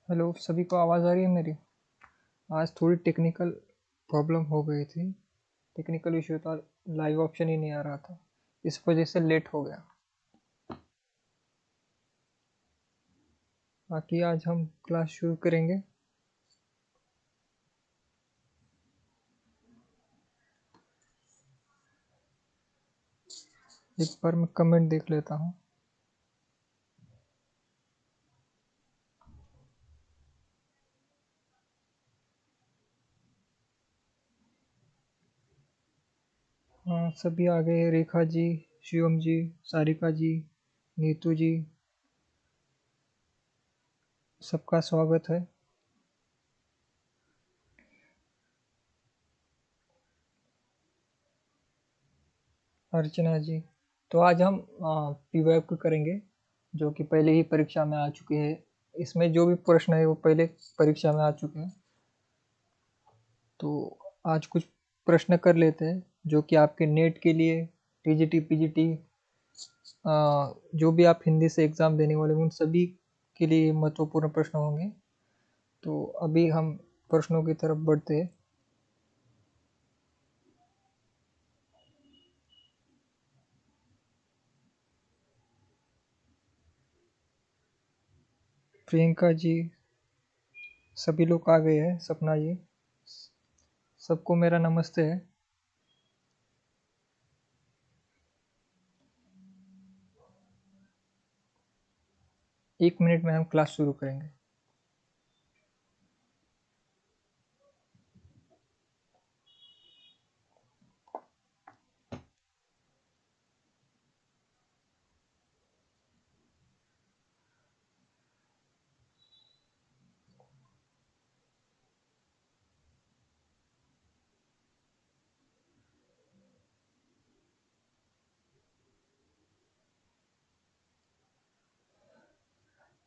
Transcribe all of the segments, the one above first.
Hello, सभी को आवाज़ आ रही है मेरी? आज थोड़ी टेक्निकल प्रॉब्लम हो गई थी। टेक्निकल इशू था, लाइव ऑप्शन ही नहीं आ रहा था। इस वजह से लेट हो गया। बाकी आज हम क्लास शुरू करेंगे। एक बार मैं कमेंट देख लेता हूँ। हाँ, सभी आ गए। रेखा जी, शिवम जी, सारिका जी, नीतू जी, सबका स्वागत है। अर्चना जी। तो आज हम पीवाईक्यू करेंगे, जो कि पहले ही परीक्षा में आ चुके हैं। इसमें जो भी प्रश्न है वो पहले परीक्षा में आ चुके हैं। तो आज कुछ प्रश्न कर लेते हैं जो कि आपके नेट के लिए, टीजीटी पीजीटी, जो भी आप हिंदी से एग्ज़ाम देने वाले हैं उन सभी के लिए महत्वपूर्ण प्रश्न होंगे। तो अभी हम प्रश्नों की तरफ बढ़ते हैं। प्रियंका जी, सभी लोग आ गए हैं। सपना जी, सबको मेरा नमस्ते है। एक मिनट में हम क्लास शुरू करेंगे।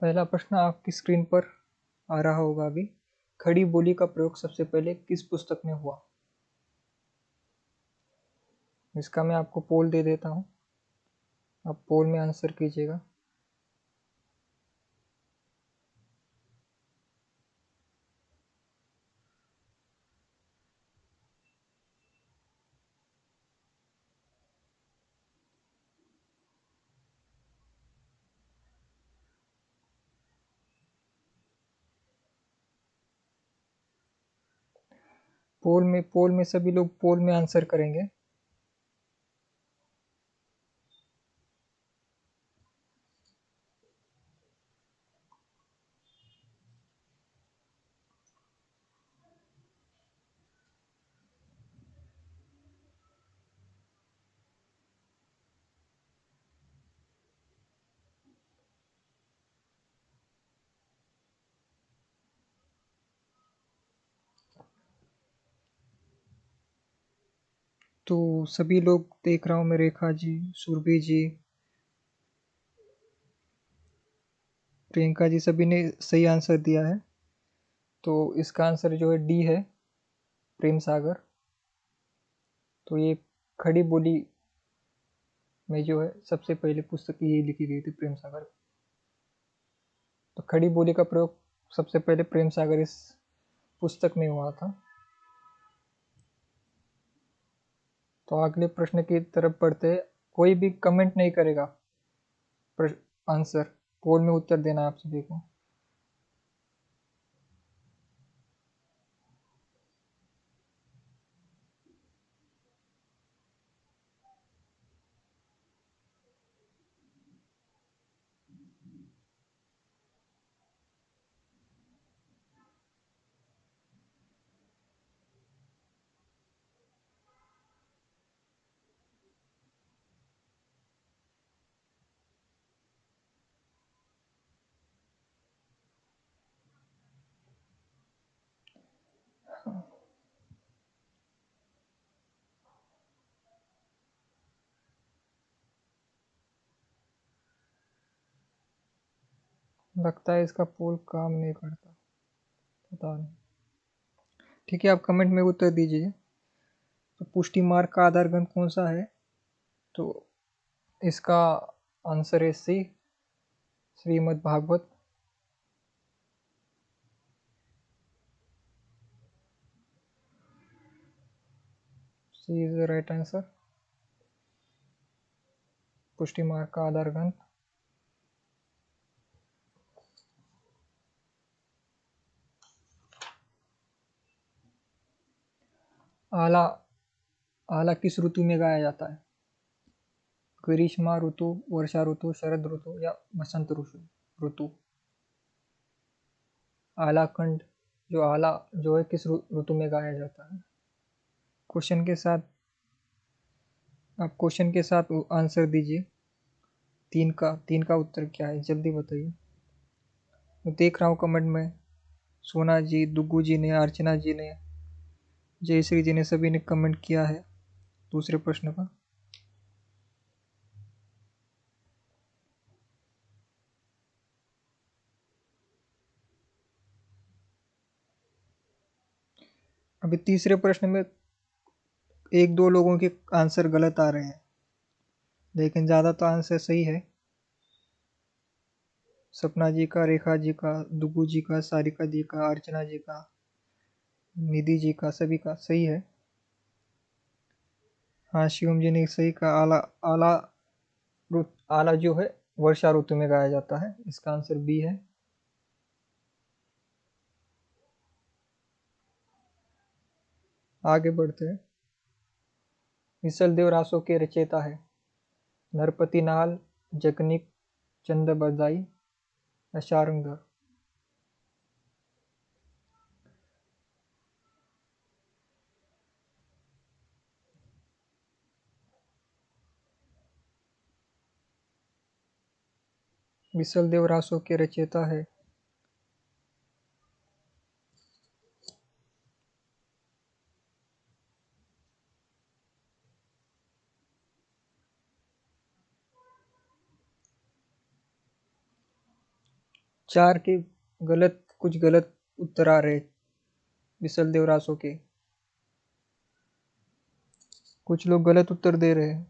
पहला प्रश्न आपकी स्क्रीन पर आ रहा होगा अभी। खड़ी बोली का प्रयोग सबसे पहले किस पुस्तक में हुआ? इसका मैं आपको पोल दे देता हूँ, आप पोल में आंसर कीजिएगा। पोल में सभी लोग पोल में आंसर करेंगे। तो सभी लोग देख रहा हूँ मैं, रेखा जी, सुरभि जी, प्रियंका जी, सभी ने सही आंसर दिया है। तो इसका आंसर जो है डी है, प्रेम सागर। तो ये खड़ी बोली में जो है सबसे पहले पुस्तक ये लिखी गई थी, प्रेम सागर। तो खड़ी बोली का प्रयोग सबसे पहले प्रेम सागर इस पुस्तक में हुआ था। तो अगले प्रश्न की तरफ बढ़ते हैं। कोई भी कमेंट नहीं करेगा, आंसर पोल में उत्तर देना है आप सभी को। लगता है इसका पोल काम नहीं करता, पता नहीं। ठीक है, आप कमेंट में उत्तर दीजिए। तो पुष्टि मार्ग का आधार ग्रंथ कौन सा है? तो इसका आंसर है सी, श्रीमद् भागवत। सी इज द राइट आंसर। पुष्टि मार्ग का आधार ग्रंथ। आला, आला किस ऋतु में गाया जाता है? ग्रीष्म ऋतु, वर्षा ऋतु, शरद ऋतु या बसंत ऋतु। आला खंड, जो आला जो है किस ऋतु में गाया जाता है? क्वेश्चन के साथ, आप क्वेश्चन के साथ आंसर दीजिए। तीन का उत्तर क्या है, जल्दी बताइए। मैं देख रहा हूँ कमेंट में, सोना जी, दुग्गू जी ने, अर्चना जी ने, जयश्री जी ने, सभी ने कमेंट किया है दूसरे प्रश्न का। अभी तीसरे प्रश्न में एक दो लोगों के आंसर गलत आ रहे हैं, लेकिन ज़्यादा तो आंसर सही है। सपना जी का, रेखा जी का, दुग्गू जी का, सारिका जी का, अर्चना जी का, निधि जी का, सभी का सही है। हाँ, शिवम जी ने सही कहा। आला, आला आला जो है वर्षा ऋतु में गाया जाता है। इसका आंसर बी है। आगे बढ़ते हैं। मिसल देव रासो के रचयिता है? नरपति नाल, जगनिक, चंद बरदाई या शारंगधर। मिसल देव रासो के रचयिता है? चार के गलत, कुछ गलत उत्तर आ रहे मिसल देव रासो के। कुछ लोग गलत उत्तर दे रहे हैं।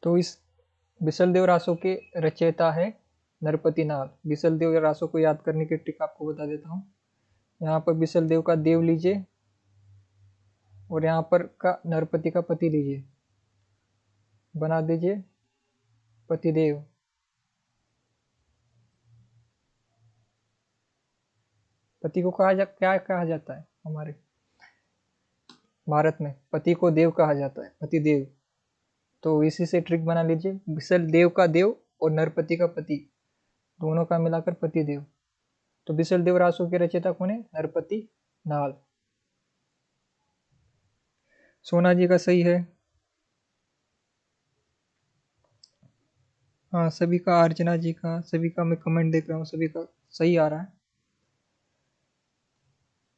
तो इस बिसल देव रासो के रचयिता है नरपति नाल। बिसल देव रासो को याद करने की ट्रिक आपको बता देता हूँ। यहाँ पर बिसल देव का देव लीजिए और यहाँ पर का नरपति का पति लीजिए, बना दीजिए पतिदेव। पति को क्या कहा जाता है हमारे भारत में? पति को देव कहा जाता है, पतिदेव। तो इसी से ट्रिक बना लीजिए, बिसल देव का देव और नरपति का पति, दोनों का मिलाकर पतिदेव। तो बिसल देव रासो के रचयिता कौन है? नरपति नाल। सोना जी का सही है। हाँ, सभी का, अर्चना जी का, सभी का मैं कमेंट देख रहा हूँ, सभी का सही आ रहा है।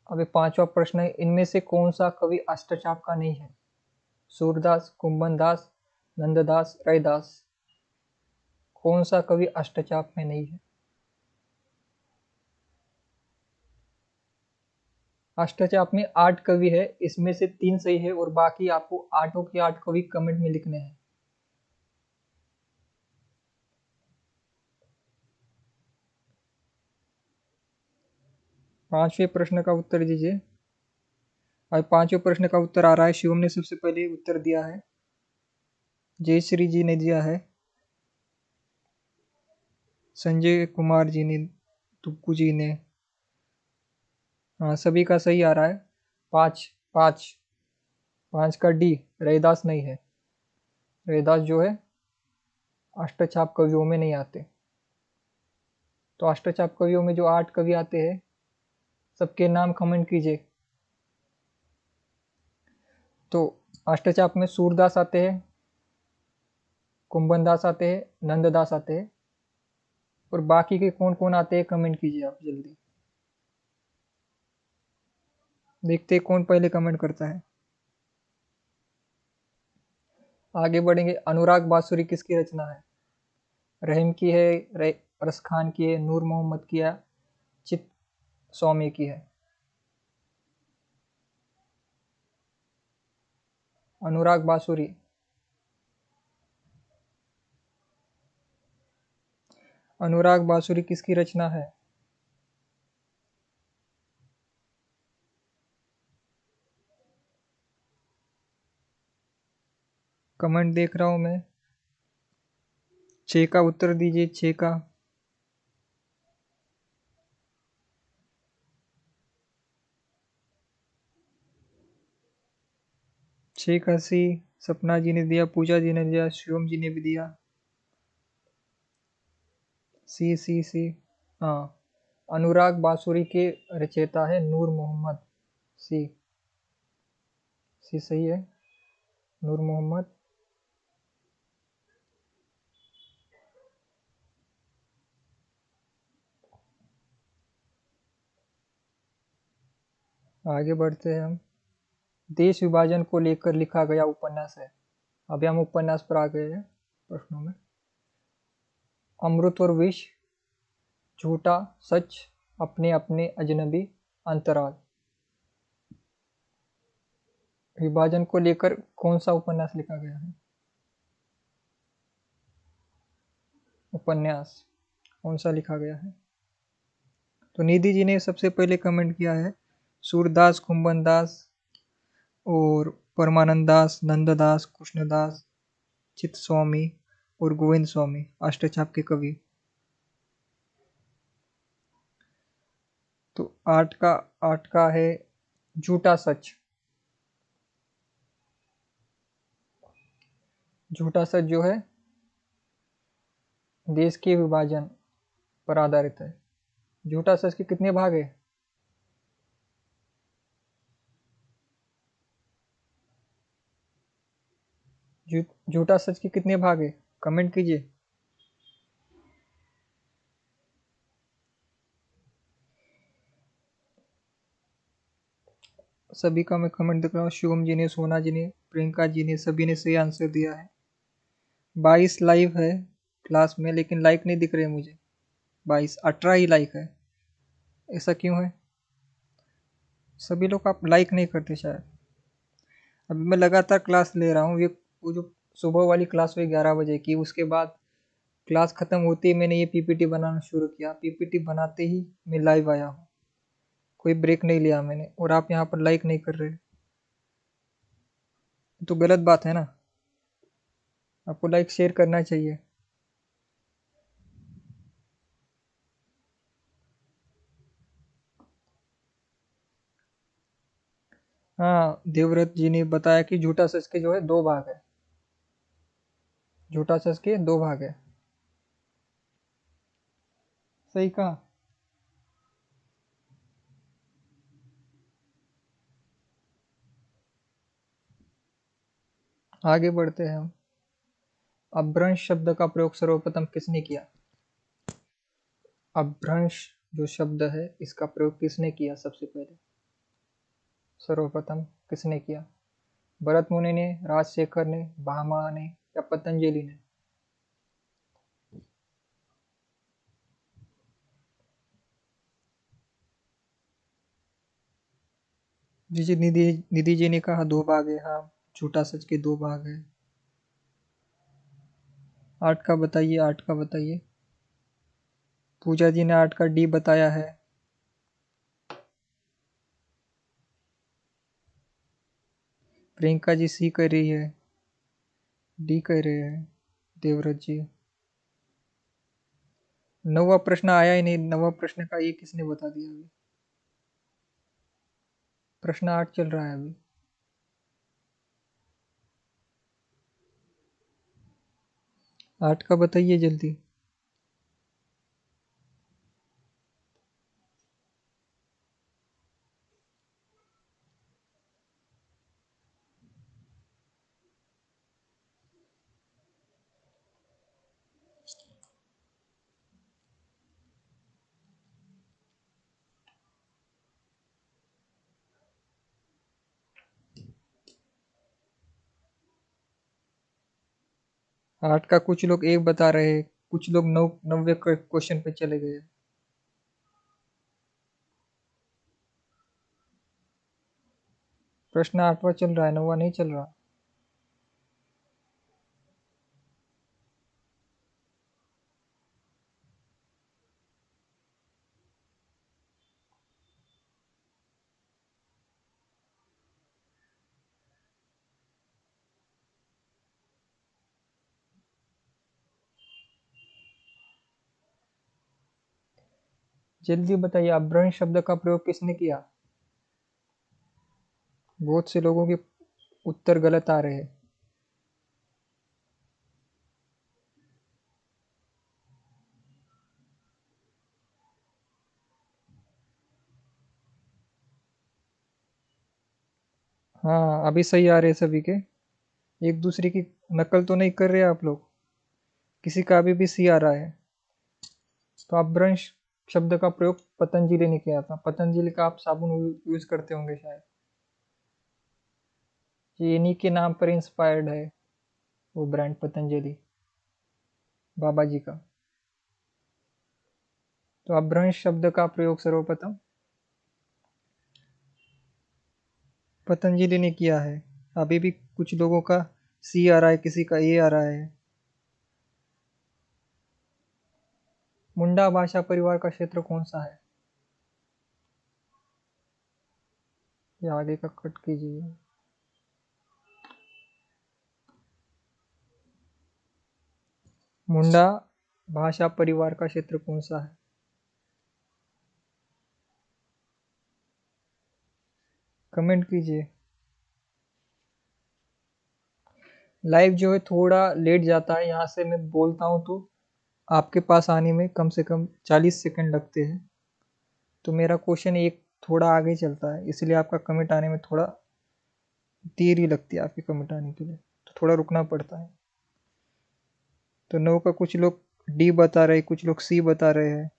अभी पांचवा प्रश्न है, इनमें से कौन सा कवि अष्टचाप का नहीं है? सूरदास, कुंभन दास, नंददास, रैदास। कौन सा कवि अष्टचाप में नहीं है? अष्टचाप में 8 कवि है, इसमें से 3 सही है और बाकी आपको आठों के 8 कवि कमेंट में लिखने हैं। पांचवें प्रश्न का उत्तर दीजिए। और पांचवें प्रश्न का उत्तर आ रहा है, शिवम ने सबसे पहले उत्तर दिया है, जयश्री जी ने दिया है, संजय कुमार जी ने, तुक्कू जी ने। हाँ, सभी का सही आ रहा है। पाँच, पाँच, पाँच का डी, रैदास नहीं है। रैदास जो है अष्टचाप कवियों में नहीं आते। तो अष्टचाप कवियों में जो 8 कवि आते हैं, सबके नाम कमेंट कीजिए। तो अष्टचाप में सूरदास आते हैं, कुंभन दास आते हैं, नंददास आते हैं, और बाकी के कौन कौन आते हैं कमेंट कीजिए आप जल्दी। देखते हैं कौन पहले कमेंट करता है। आगे बढ़ेंगे। अनुराग बांसुरी किसकी रचना है? रहीम की है, रस खान की है, नूर मोहम्मद की है, चित स्वामी की है। अनुराग बासुरी। अनुराग बासुरी किसकी रचना है? कमेंट देख रहा हूं मैं। 6 का उत्तर दीजिए, 6 का। छः का सी। सपना जी ने दिया, पूजा जी ने दिया, शिवम जी ने भी दिया। सी सी सी। हाँ, अनुराग बासुरी के रचयिता है नूर मोहम्मद। सी। सी सही है, नूर मोहम्मद। आगे बढ़ते हैं हम। देश विभाजन को लेकर लिखा गया उपन्यास है। अभी हम उपन्यास पर आ गए हैं प्रश्नों में। अमृत और विष, झूठा, सच, अपने अपने, अजनबी, अंतराल। विभाजन को लेकर कौन सा उपन्यास लिखा गया है? उपन्यास कौन सा लिखा गया है? तो निधि जी ने सबसे पहले कमेंट किया है सूरदास, कुंभन दास और परमानंद दास, नंददास, कृष्णदास, चित स्वामी और गोविंद स्वामी, अष्टचाप के कवि। तो 8 का है झूठा सच। झूठा सच जो है देश के विभाजन पर आधारित है। झूठा सच के कितने भाग है? झूठा सच के कितने भाग है? कमेंट कीजिए। सभी का मैं कमेंट देख रहा हूँ। शिवम जी ने, सोना जी ने, प्रियंका जी ने, सभी ने सही आंसर दिया है। 22 लाइव है क्लास में, लेकिन लाइक नहीं दिख रहे मुझे। 22, 18 ही लाइक है। ऐसा क्यों है? सभी लोग आप लाइक नहीं करते शायद। अभी मैं लगातार क्लास ले रहा हूँ। ये वो जो सुबह वाली क्लास हुई 11 बजे की, उसके बाद क्लास ख़त्म होते ही मैंने ये पीपीटी बनाना शुरू किया। पीपीटी बनाते ही मैं लाइव आया हूँ। कोई ब्रेक नहीं लिया मैंने, और आप यहाँ पर लाइक नहीं कर रहे, तो गलत बात है ना। आपको लाइक शेयर करना चाहिए। हाँ, देवव्रत जी ने बताया कि झूठा सच के जो है 2 भाग है। झूठा सच के 2 भाग है। सही कहा। आगे बढ़ते हैं हम। अपभ्रंश शब्द का प्रयोग सर्वप्रथम किसने किया? अपभ्रंश जो शब्द है, इसका प्रयोग किसने किया सबसे पहले? सर्वप्रथम किसने किया? भरत मुनि ने, राजशेखर ने, भामा ने या पतंजलि ने? जी जी, निधि निधि जी ने कहा 2 भाग है। हाँ, झूठा सच के 2 भाग है। 8 का बताइए, 8 का बताइए। पूजा जी ने 8 का डी बताया है। प्रियंका जी सी कह रही है। डी कह रहे हैं देवव्रत जी। 9वां प्रश्न आया ही नहीं। 9वां प्रश्न का ये किसने बता दिया अभी? प्रश्न 8 चल रहा है अभी। 8 का बताइए जल्दी। आठ का कुछ लोग एक बता रहे हैं, कुछ लोग 90 क्वेश्चन पे चले गए। प्रश्न 8वां चल रहा है, 9वां नहीं चल रहा। जल्दी बताइए, अपभ्रंश शब्द का प्रयोग किसने किया? बहुत से लोगों के उत्तर गलत आ रहे हैं। हाँ, अभी सही आ रहे हैं सभी के। एक दूसरे की नकल तो नहीं कर रहे आप लोग? किसी का अभी भी सी आ रहा है। तो अपभ्रंश शब्द का प्रयोग पतंजलि ने किया था। पतंजलि का आप साबुन यूज करते होंगे शायद। ये इन्हीं के नाम पर इंस्पायर्ड है वो ब्रांड पतंजलि, बाबा जी का। तो अपभ्रंश शब्द का प्रयोग सर्वप्रथम पतंजलि ने किया है। अभी भी कुछ लोगों का सी आ रहा है, किसी का ए आ रहा है। मुंडा भाषा परिवार का क्षेत्र कौन सा है? ये आगे का कट कीजिए। मुंडा भाषा परिवार का क्षेत्र कौन सा है? कमेंट कीजिए। लाइव जो है थोड़ा लेट जाता है, यहाँ से मैं बोलता हूँ तो आपके पास आने में कम से कम 40 सेकंड लगते हैं। तो मेरा क्वेश्चन एक थोड़ा आगे चलता है, इसलिए आपका कमेंट आने में थोड़ा देर ही लगती है आपकी कमेंट आने के लिए, तो थोड़ा रुकना पड़ता है। तो नो का कुछ लोग डी बता रहे हैं, कुछ लोग सी बता रहे हैं।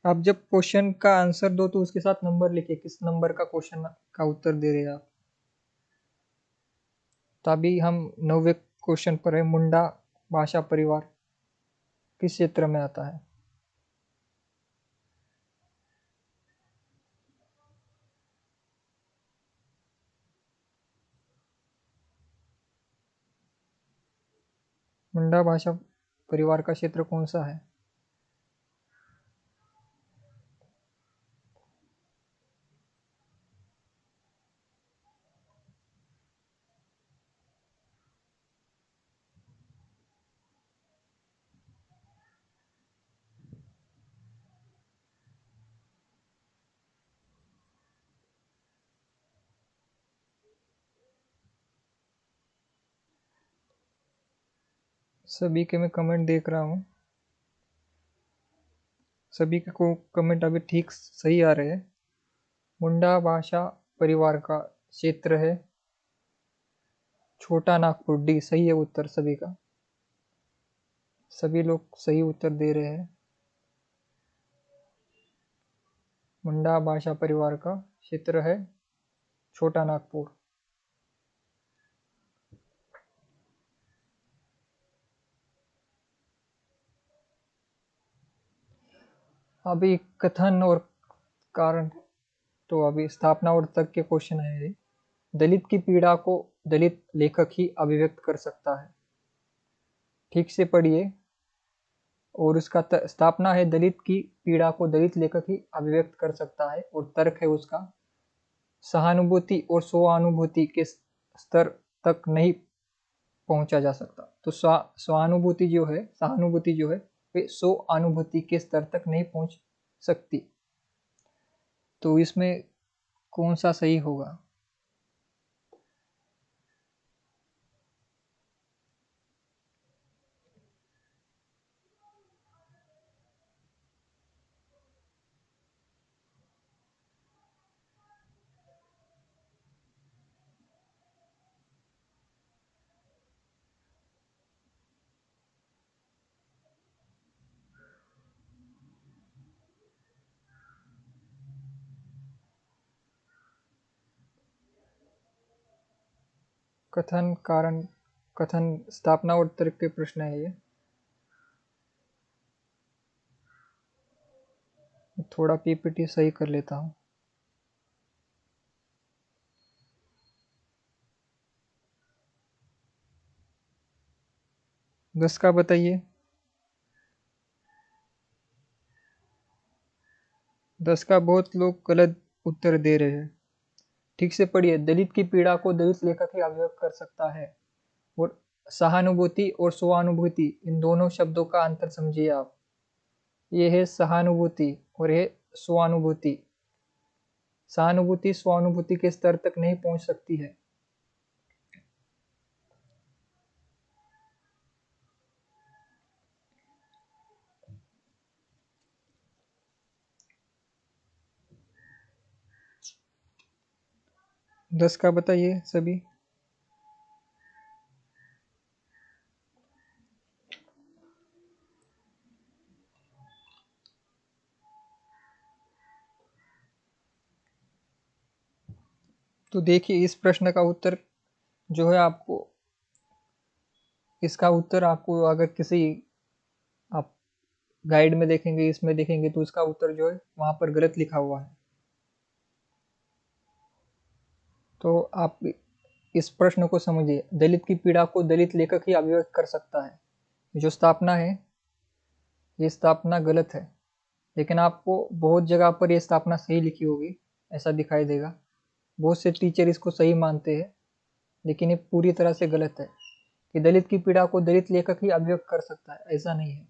आप जब क्वेश्चन का आंसर दो तो उसके साथ नंबर लिखिए, किस नंबर का क्वेश्चन का उत्तर दे रहे हैं आप। तो अभी हम 9वें क्वेश्चन पर है। मुंडा भाषा परिवार किस क्षेत्र में आता है? मुंडा भाषा परिवार का क्षेत्र कौन सा है? सभी के मैं कमेंट देख रहा हूँ, सभी के को कमेंट अभी ठीक सही आ रहे हैं। मुंडा भाषा परिवार का क्षेत्र है छोटा नागपुर। डी सही है उत्तर सभी का। सभी लोग सही उत्तर दे रहे हैं। मुंडा भाषा परिवार का क्षेत्र है छोटा नागपुर। अभी कथन और कारण, तो अभी स्थापना और तक के क्वेश्चन है ये। दलित की पीड़ा को दलित लेखक ही अभिव्यक्त कर सकता है। ठीक से पढ़िए। और उसका स्थापना है, दलित की पीड़ा को दलित लेखक ही अभिव्यक्त कर सकता है। और तर्क है उसका, सहानुभूति और स्वानुभूति के स्तर तक नहीं पहुंचा जा सकता। तो स्वानुभूति जो है, सहानुभूति जो है, वे स्वानुभूति के स्तर तक नहीं पहुंच सकती। तो इसमें कौन सा सही होगा? कथन कारण, कथन स्थापना और तर्क के प्रश्न है ये। थोड़ा पीपीटी सही कर लेता हूँ। 10 का बताइए। 10 का बहुत लोग गलत उत्तर दे रहे हैं। ठीक से पढ़िए, दलित की पीड़ा को दलित लेखक ही अभिव्यक्त कर सकता है। और सहानुभूति और स्वानुभूति, इन दोनों शब्दों का अंतर समझिए आप। ये है सहानुभूति और ये स्वानुभूति। सहानुभूति स्वानुभूति के स्तर तक नहीं पहुंच सकती है। दस का बताइए सभी। तो देखिए, इस प्रश्न का उत्तर जो है आपको, इसका उत्तर आपको अगर किसी आप गाइड में देखेंगे, इसमें देखेंगे, तो इसका उत्तर जो है वहां पर गलत लिखा हुआ है। तो आप इस प्रश्न को समझिए, दलित की पीड़ा को दलित लेखक ही अभिव्यक्त कर सकता है। जो स्थापना है, ये स्थापना गलत है, लेकिन आपको बहुत जगह पर ये स्थापना सही लिखी होगी, ऐसा दिखाई देगा। बहुत से टीचर इसको सही मानते हैं, लेकिन ये पूरी तरह से गलत है कि दलित की पीड़ा को दलित लेखक ही अभिव्यक्त कर सकता है, ऐसा नहीं है।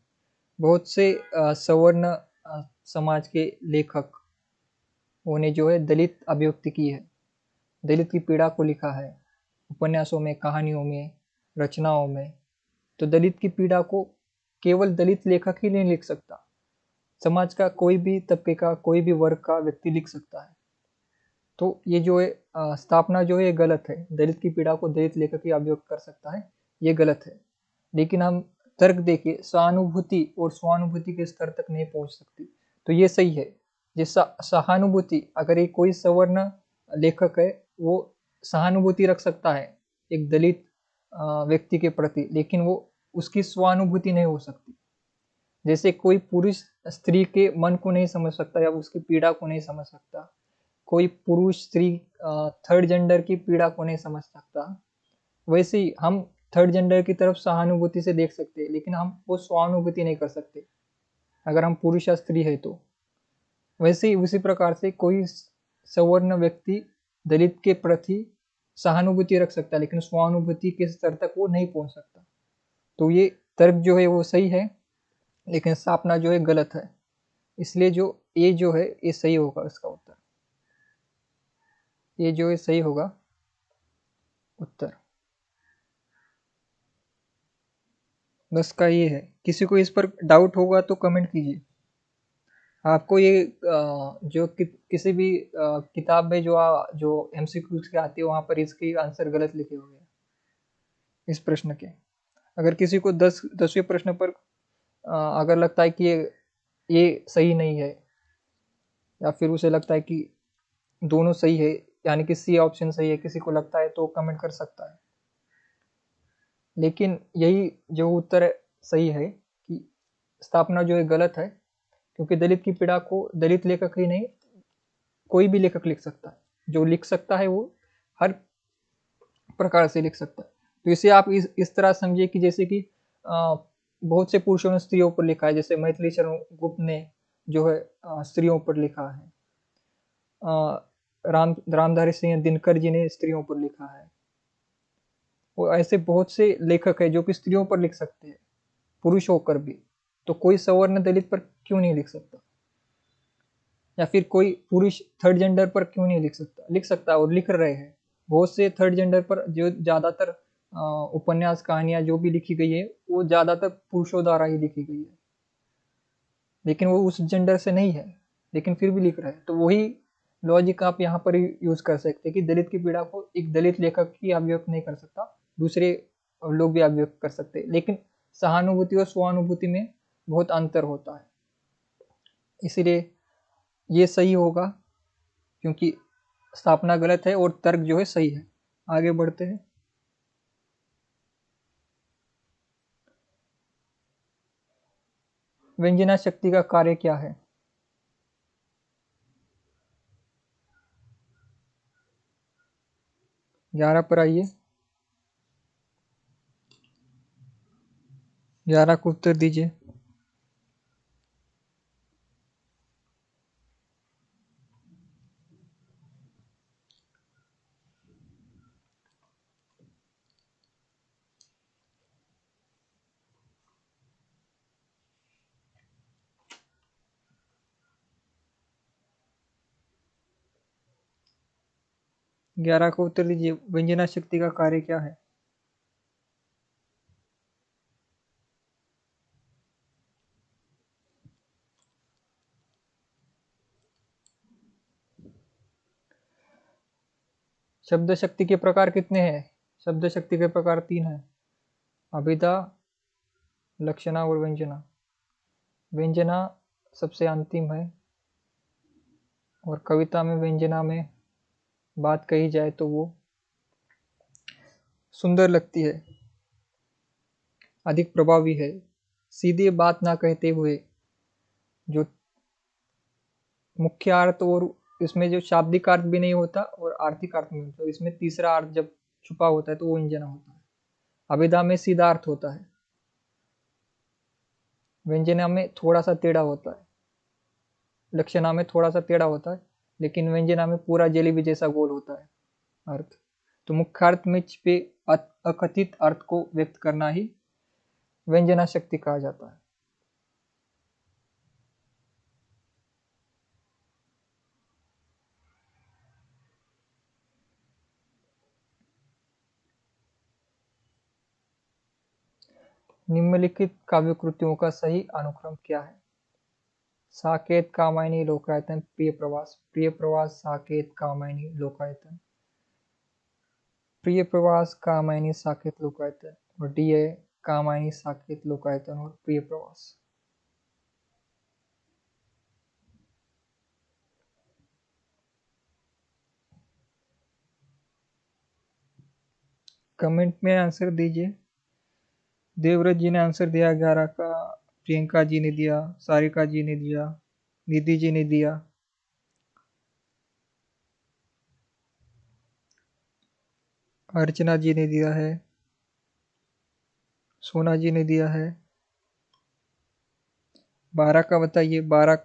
बहुत से सवर्ण समाज के लेखक ने जो है दलित अभिव्यक्ति की है, दलित की पीड़ा को लिखा है उपन्यासों में, कहानियों में, रचनाओं में। तो दलित की पीड़ा को केवल दलित लेखक ही नहीं लिख सकता, समाज का कोई भी तबके का, कोई भी वर्ग का व्यक्ति लिख सकता है। तो ये जो है स्थापना जो है ये गलत है, दलित की पीड़ा को दलित लेखक ही अभिव्यक्त कर सकता है, ये गलत है। लेकिन हम तर्क देखिए, सहानुभूति और स्वानुभूति के स्तर तक नहीं पहुंच सकती, तो ये सही है। जैसा सहानुभूति, अगर ये कोई सवर्ण लेखक है, वो सहानुभूति रख सकता है एक दलित व्यक्ति के प्रति, लेकिन वो उसकी स्वानुभूति नहीं हो सकती। जैसे कोई पुरुष स्त्री के मन को नहीं समझ सकता या उसकी पीड़ा को नहीं समझ सकता, कोई पुरुष स्त्री थर्ड जेंडर की पीड़ा को नहीं समझ सकता, वैसे ही हम थर्ड जेंडर की तरफ सहानुभूति से देख सकते हैं, लेकिन हम वो स्वानुभूति नहीं कर सकते अगर हम पुरुष या स्त्री है तो। वैसे ही उसी प्रकार से कोई सवर्ण व्यक्ति दलित के प्रति सहानुभूति रख सकता है, लेकिन स्वानुभूति के स्तर तक वो नहीं पहुंच सकता। तो ये तर्क जो है वो सही है, लेकिन स्थापना जो है गलत है। इसलिए जो ये जो है ये सही होगा, इसका उत्तर ये जो है सही होगा उत्तर। 10 का ये है। किसी को इस पर डाउट होगा तो कमेंट कीजिए। आपको ये जो किसी भी किताब में जो एमसीक्यूज के आती है, वहां पर इसके आंसर गलत लिखे हुए हैं इस प्रश्न के। अगर किसी को 10वें प्रश्न पर अगर लगता है कि ये सही नहीं है, या फिर उसे लगता है कि दोनों सही है, यानी कि सी ऑप्शन सही है, किसी को लगता है तो कमेंट कर सकता है। लेकिन यही जो उत्तर सही है कि स्थापना जो है गलत है, क्योंकि दलित की पीड़ा को दलित लेखक ही नहीं, कोई भी लेखक लिख सकता है। जो लिख सकता है वो हर प्रकार से लिख सकता है। तो इसे आप इस तरह समझिए कि जैसे कि बहुत से पुरुषों ने स्त्रियों पर लिखा है, जैसे मैथिली शरण गुप्त ने जो है स्त्रियों पर लिखा है, रामधारी सिंह दिनकर जी ने स्त्रियों पर लिखा है। वो ऐसे बहुत से लेखक है जो कि स्त्रियों पर लिख सकते हैं, पुरुष होकर भी। तो कोई सवर्ण दलित पर क्यों नहीं लिख सकता, या फिर कोई पुरुष थर्ड जेंडर पर क्यों नहीं लिख सकता, लिख सकता है और लिख रहे हैं। बहुत से थर्ड जेंडर पर जो ज्यादातर उपन्यास कहानियां जो भी लिखी गई है, वो ज्यादातर पुरुषों द्वारा ही लिखी गई है, लेकिन वो उस जेंडर से नहीं है, लेकिन फिर भी लिख रहे हैं। तो वही लॉजिक आप यहाँ पर यूज कर सकते हैं कि दलित की पीड़ा को एक दलित लेखक ही अभिव्यक्त नहीं कर सकता, दूसरे लोग भी अभिव्यक्त कर सकते हैं, लेकिन सहानुभूति और स्वानुभूति में बहुत अंतर होता है। इसीलिए ये सही होगा, क्योंकि स्थापना गलत है और तर्क जो है सही है। आगे बढ़ते हैं। व्यंजना शक्ति का कार्य क्या है? 11 पर आइए। 11 को उत्तर दीजिए। 11 का उत्तर दीजिए। व्यंजना शक्ति का कार्य क्या है? शब्द शक्ति के प्रकार कितने हैं? शब्द शक्ति के प्रकार 3 हैं, अभिधा, लक्षणा और व्यंजना। व्यंजना सबसे अंतिम है, और कविता में व्यंजना में बात कही जाए तो वो सुंदर लगती है, अधिक प्रभावी है। सीधे बात ना कहते हुए जो मुख्य अर्थ, और इसमें जो शाब्दिक अर्थ भी नहीं होता और आर्थिक अर्थ में होता है, इसमें तीसरा अर्थ जब छुपा होता है तो वो व्यंजना होता है। अभिधा में सीधा अर्थ होता है, व्यंजना में थोड़ा सा टेढ़ा होता है, लक्षणा में थोड़ा सा टेढ़ा होता है, लेकिन व्यंजना में पूरा जलेबी जैसा गोल होता है अर्थ। तो मुख्य अर्थ में छिपे अकथित अर्थ को व्यक्त करना ही व्यंजना शक्ति कहा जाता है। निम्नलिखित काव्य कृतियों का सही अनुक्रम क्या है? साकेत, कामायनी, लोकायतन, प्रिय प्रवास। प्रिय प्रवास, साकेत, कामायनी, लोकायतन। प्रिय प्रवास, कामायनी, साकेत, लोकायतन। और डी है कामायनी, साकेत, लोकायतन और प्रिय प्रवास। कमेंट में आंसर दीजिए। देवव्रत जी ने आंसर दिया 11 का, प्रियंका जी ने दिया, सारिका जी ने दिया, निधि जी ने दिया, अर्चना जी ने दिया है, सोना जी ने दिया है। 12 का बताइए। 12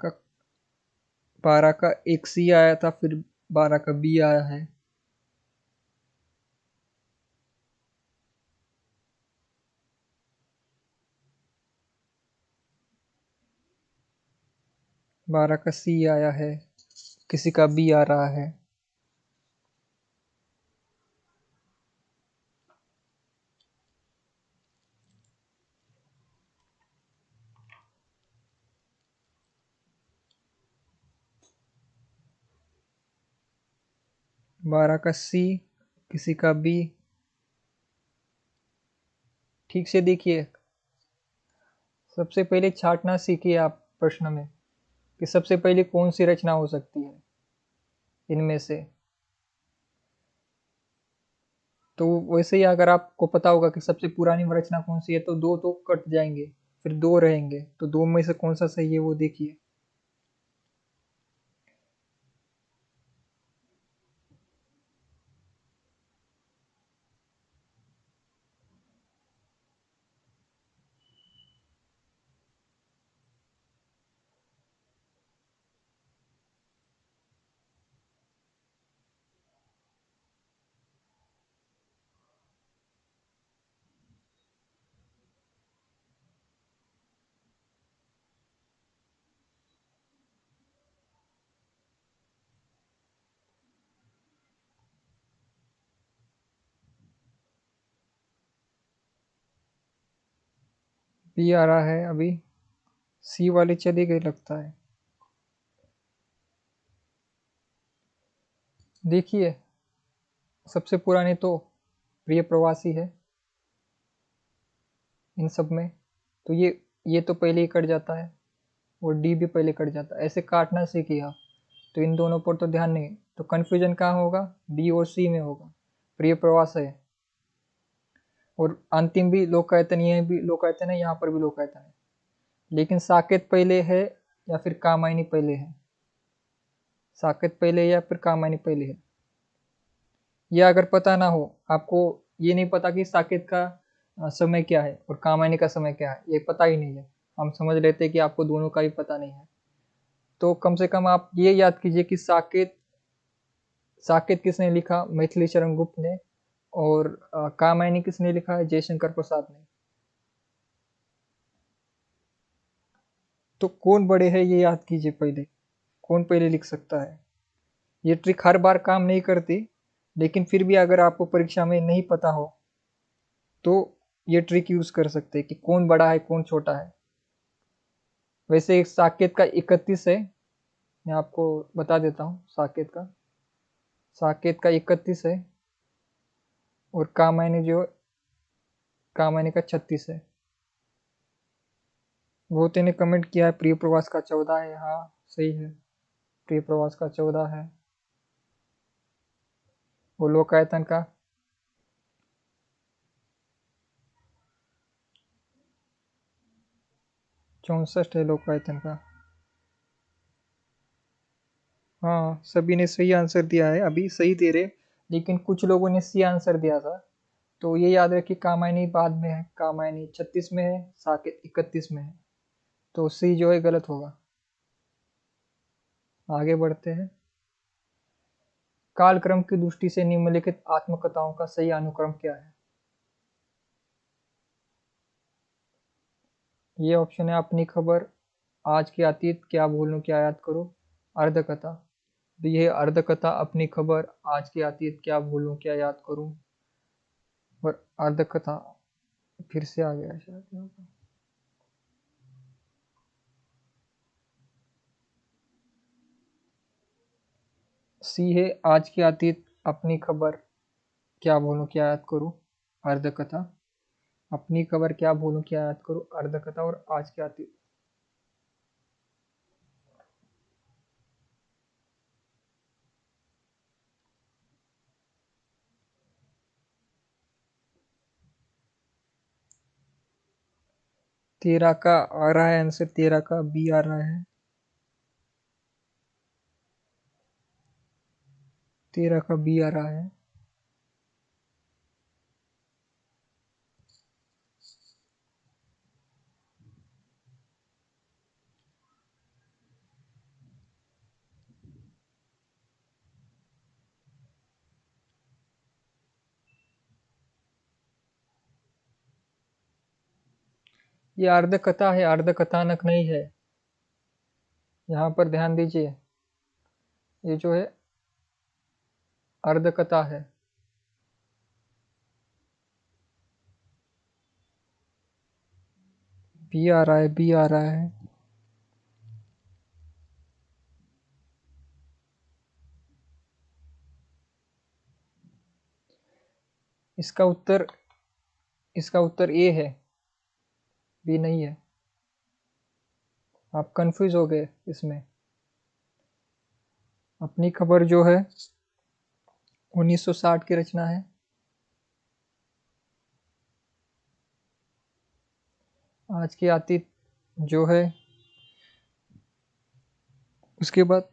का एक सी आया था, फिर 12 का बी आया है। बारह का सी आया है, किसी का बी आ रहा है। बारह का सी, किसी का बी। ठीक से देखिए, सबसे पहले छांटना सीखिए आप प्रश्न में कि सबसे पहले कौन सी रचना हो सकती है इनमें से। तो वैसे ही अगर आपको पता होगा कि सबसे पुरानी रचना कौन सी है तो दो तो कट जाएंगे, फिर दो रहेंगे, तो दो में से कौन सा सही है वो देखिए। बी आ रहा है अभी, सी वाले चले गए लगता है। देखिए, सबसे पुरानी तो प्रिय प्रवासी है इन सब में, तो ये तो पहले ही कट जाता है, और डी भी पहले कट जाता है। ऐसे काटना सीखिए आप, तो इन दोनों पर तो ध्यान नहीं, तो कन्फ्यूजन कहाँ होगा? बी और सी में होगा। प्रिय प्रवास है, और अंतिम भी लोकायतन, ये भी लोकायतन है, यहाँ पर भी लोकायतन है, लेकिन साकेत पहले है या फिर कामायनी पहले है? साकेत पहले है या फिर कामायनी पहले है? ये अगर पता ना हो आपको, ये नहीं पता कि साकेत का समय क्या है और कामायनी का समय क्या है, ये पता ही नहीं है, हम समझ लेते हैं कि आपको दोनों का ही पता नहीं है, तो कम से कम आप ये याद कीजिए कि साकेत साकेत किसने लिखा? मैथिली शरण गुप्त ने। और कामायनी किसने लिखा है? जयशंकर प्रसाद ने। तो कौन बड़े है ये याद कीजिए पहले, कौन पहले लिख सकता है। ये ट्रिक हर बार काम नहीं करती, लेकिन फिर भी अगर आपको परीक्षा में नहीं पता हो तो ये ट्रिक यूज कर सकते हैं कि कौन बड़ा है कौन छोटा है। वैसे एक साकेत का 31 है, मैं आपको बता देता हूँ। साकेत का 31 है और कामायनी का 36 है। बहुते ने कमेंट किया है प्रिय प्रवास का 14 है। हाँ सही है, प्रिय प्रवास का 14 है। वो लोकायतन का 64 है लोकायतन का। हाँ सभी ने सही आंसर दिया है, अभी सही दे रहे, लेकिन कुछ लोगों ने सी आंसर दिया था। तो ये याद रखिए कामायनी बाद में है, कामायनी 36 में है, साकेत 31 में है, तो सी जो है गलत होगा। आगे बढ़ते हैं। कालक्रम की दृष्टि से निम्नलिखित आत्मकथाओं का सही अनुक्रम क्या है? ये ऑप्शन है अपनी खबर, आज की अतीत, क्या भूलूं क्या याद करूं, अर्धकथा। तो ये अर्धकथा, अपनी खबर, आज की अतीत, क्या भूलूं क्या याद करूं और अर्धकथा फिर से आ गया शायद यहाँ पर। सी है आज की अतीत, अपनी खबर, क्या भूलूं क्या याद करूं, अर्धकथा। अपनी खबर, क्या भूलूं क्या याद करूं, अर्धकथा और आज की अतीत। तेरह का आ रहा है आंसर, 13 का बी आ रहा है। 13 का बी आ रहा है। ये अर्धकथा है, अर्धकथानक नहीं है। यहाँ पर ध्यान दीजिए, ये जो है अर्धकथा है। बी आ रहा है, बी आ रहा है। इसका उत्तर इसका उत्तर ए है, बी नहीं है। आप कंफ्यूज हो गए इसमें। अपनी खबर जो है 1960 की रचना है। आज की अतीत जो है उसके बाद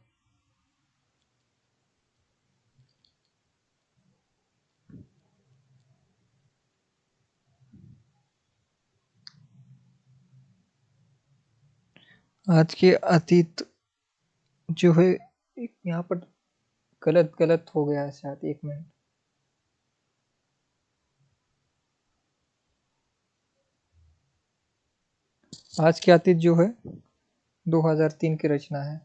आज के अतीत जो है, यहाँ पर गलत गलत हो गया है शायद, 1 मिनट। आज की अतीत जो है 2003 की रचना है।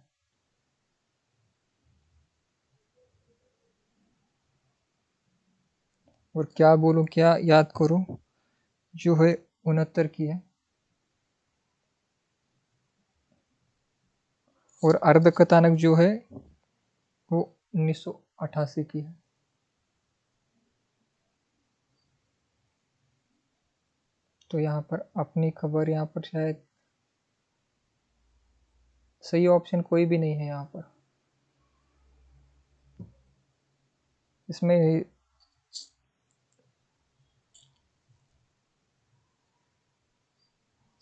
और क्या बोलूं क्या याद करूं जो है 69 की है। और अर्धकथानक जो है वो 1988 की है। तो यहाँ पर अपनी खबर, यहाँ पर शायद सही ऑप्शन कोई भी नहीं है यहाँ पर। इसमें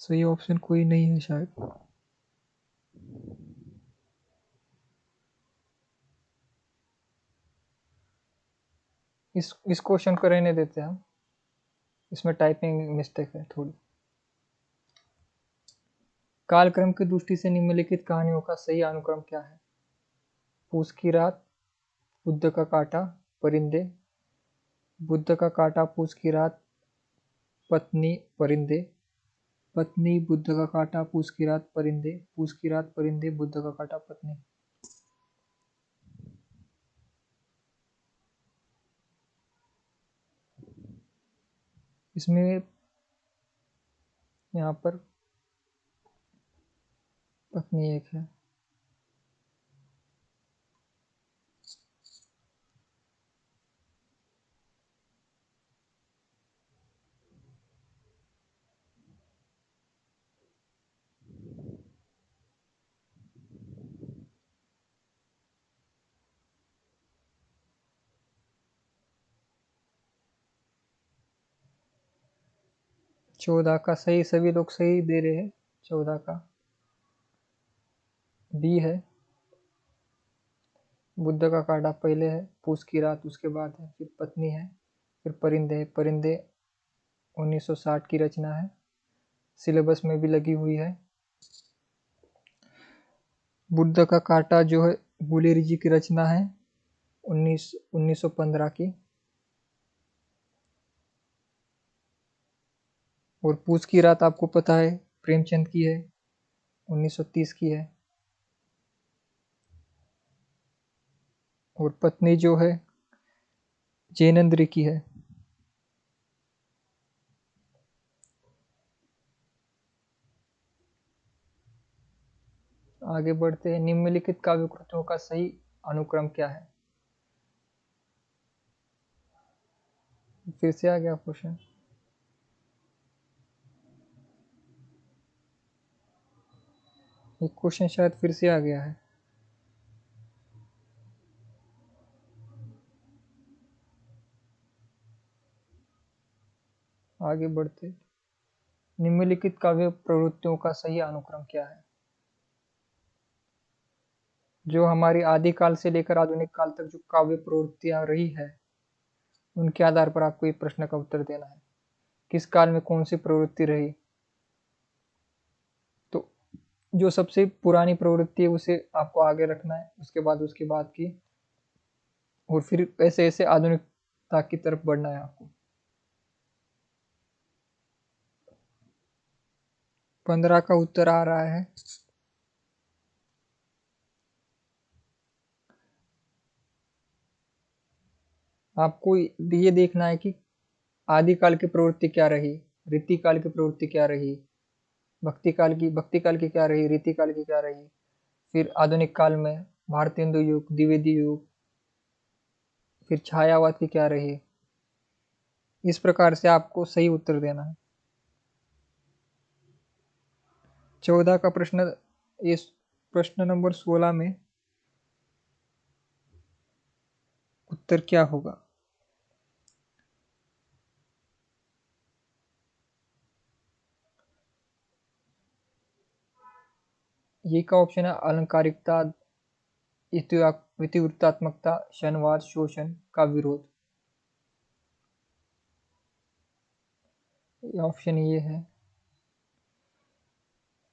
सही ऑप्शन कोई नहीं है शायद। इस क्वेश्चन को रहने देते हैं हम, इसमें टाइपिंग मिस्टेक है थोड़ी। कालक्रम की दृष्टि से निम्नलिखित कहानियों का सही अनुक्रम क्या है? पूस की रात, बुद्ध का काटा, परिंदे। बुद्ध का काटा, पूस की रात, पत्नी, परिंदे। पत्नी, बुद्ध का काटा, पूस की रात, परिंदे। पूस की रात, परिंदे, बुद्ध का काटा, पत्नी। इसमें यहाँ पर पत्नी एक है। चौदह का सही, सभी लोग सही दे रहे हैं। 14 का बी है। बुद्ध का काटा पहले है, पूस की रात उसके बाद है, फिर पत्नी है, फिर परिंदे। परिंदे 1960 की रचना है, सिलेबस में भी लगी हुई है। बुद्ध का काटा जो है गुलेरी जी की रचना है, 1915 की। और पूस की रात आपको पता है प्रेमचंद की है, 1930 की है। और पत्नी जो है जैनेन्द्र की है। आगे बढ़ते हैं। निम्नलिखित काव्य कृतियों का सही अनुक्रम क्या है? फिर से आ गया क्वेश्चन। ये क्वेश्चन शायद फिर से आ गया है। आगे बढ़ते। निम्नलिखित काव्य प्रवृत्तियों का सही अनुक्रम क्या है? जो हमारी आदिकाल से लेकर आधुनिक काल तक जो काव्य प्रवृत्तियां रही है, उनके आधार पर आपको ये प्रश्न का उत्तर देना है। किस काल में कौन सी प्रवृत्ति रही? तो जो सबसे पुरानी प्रवृत्ति है उसे आपको आगे रखना है, उसके बाद की, और फिर ऐसे ऐसे आधुनिकता की तरफ बढ़ना है आपको। 15 का उत्तर आ रहा है। आपको ये देखना है कि आदिकाल की प्रवृत्ति क्या रही, रीतिकाल की प्रवृत्ति क्या रही, भक्ति काल की क्या रही, रीतिकाल की क्या रही, फिर आधुनिक काल में भारतेंदु युग, द्विवेदी युग, फिर छायावाद की क्या रही। इस प्रकार से आपको सही उत्तर देना है। 14 का प्रश्न, इस प्रश्न नंबर 16 में उत्तर क्या होगा? ये का ऑप्शन है अलंकारिकता, इतिवृत्तात्मकता, क्षणवाद, शोषण का विरोध। ऑप्शन ये है।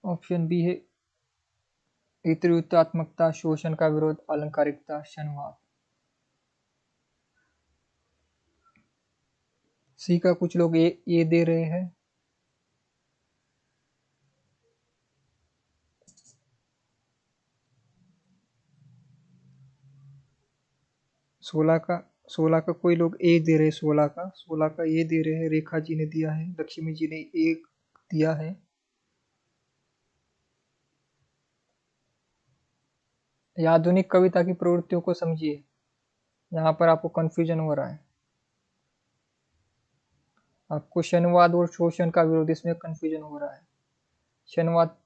ऑप्शन बी है इतिवृत्तात्मकता, शोषण का विरोध, अलंकारिकता, क्षणवाद। सी का कुछ लोग ये दे रहे हैं। 16 का कोई लोग ए दे रहे हैं। 16 का ये दे रहे हैं, रेखा जी ने दिया है, लक्ष्मी जी ने एक दिया है। ये आधुनिक कविता की प्रवृत्तियों को समझिए, यहाँ पर आपको कंफ्यूजन हो रहा है। आपको क्षणवाद और शोषण का विरोध, इसमें कंफ्यूजन हो रहा है। क्षणवाद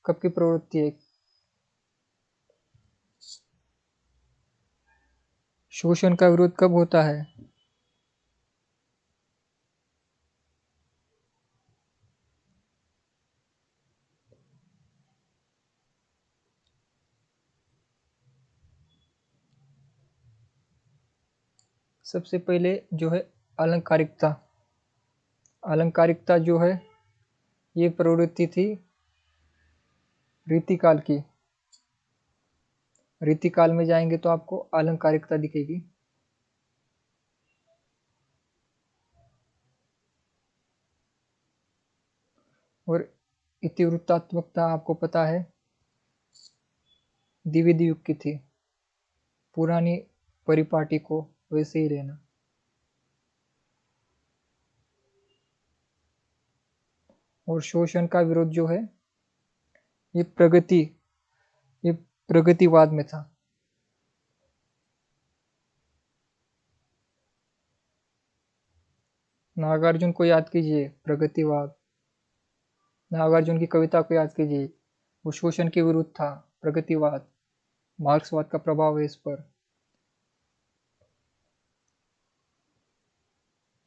कब की प्रवृत्ति है? शोषण का विरोध कब होता है? सबसे पहले जो है अलंकारिकता। अलंकारिकता जो है ये प्रवृत्ति थी रीतिकाल की। रीतिकाल में जाएंगे तो आपको अलंकारिकता दिखेगी। और इतिवृत्तात्मकता आपको पता है द्विवेदी युग की थी। पुरानी परिपाटी को वैसे ही लेना। और शोषण का विरोध जो है ये ये प्रगतिवाद में था। नागार्जुन को याद कीजिए, प्रगतिवाद। नागार्जुन की कविता को याद कीजिए, वो शोषण के विरुद्ध था, प्रगतिवाद। मार्क्सवाद का प्रभाव है इस पर।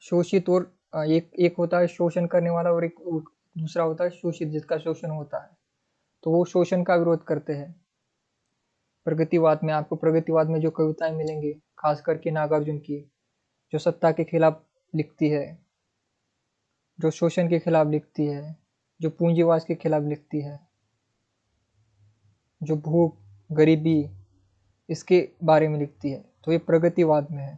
शोषित और एक एक होता है शोषण करने वाला, और एक दूसरा होता है शोषित, जिसका शोषण होता है। तो वो शोषण का विरोध करते हैं। प्रगतिवाद में आपको प्रगतिवाद में जो कविताएं मिलेंगी, खास करके नागार्जुन की, जो सत्ता के खिलाफ लिखती है, जो शोषण के खिलाफ लिखती है, जो पूंजीवाद के खिलाफ लिखती है, जो भूख, गरीबी, इसके बारे में लिखती है, तो ये प्रगतिवाद में है।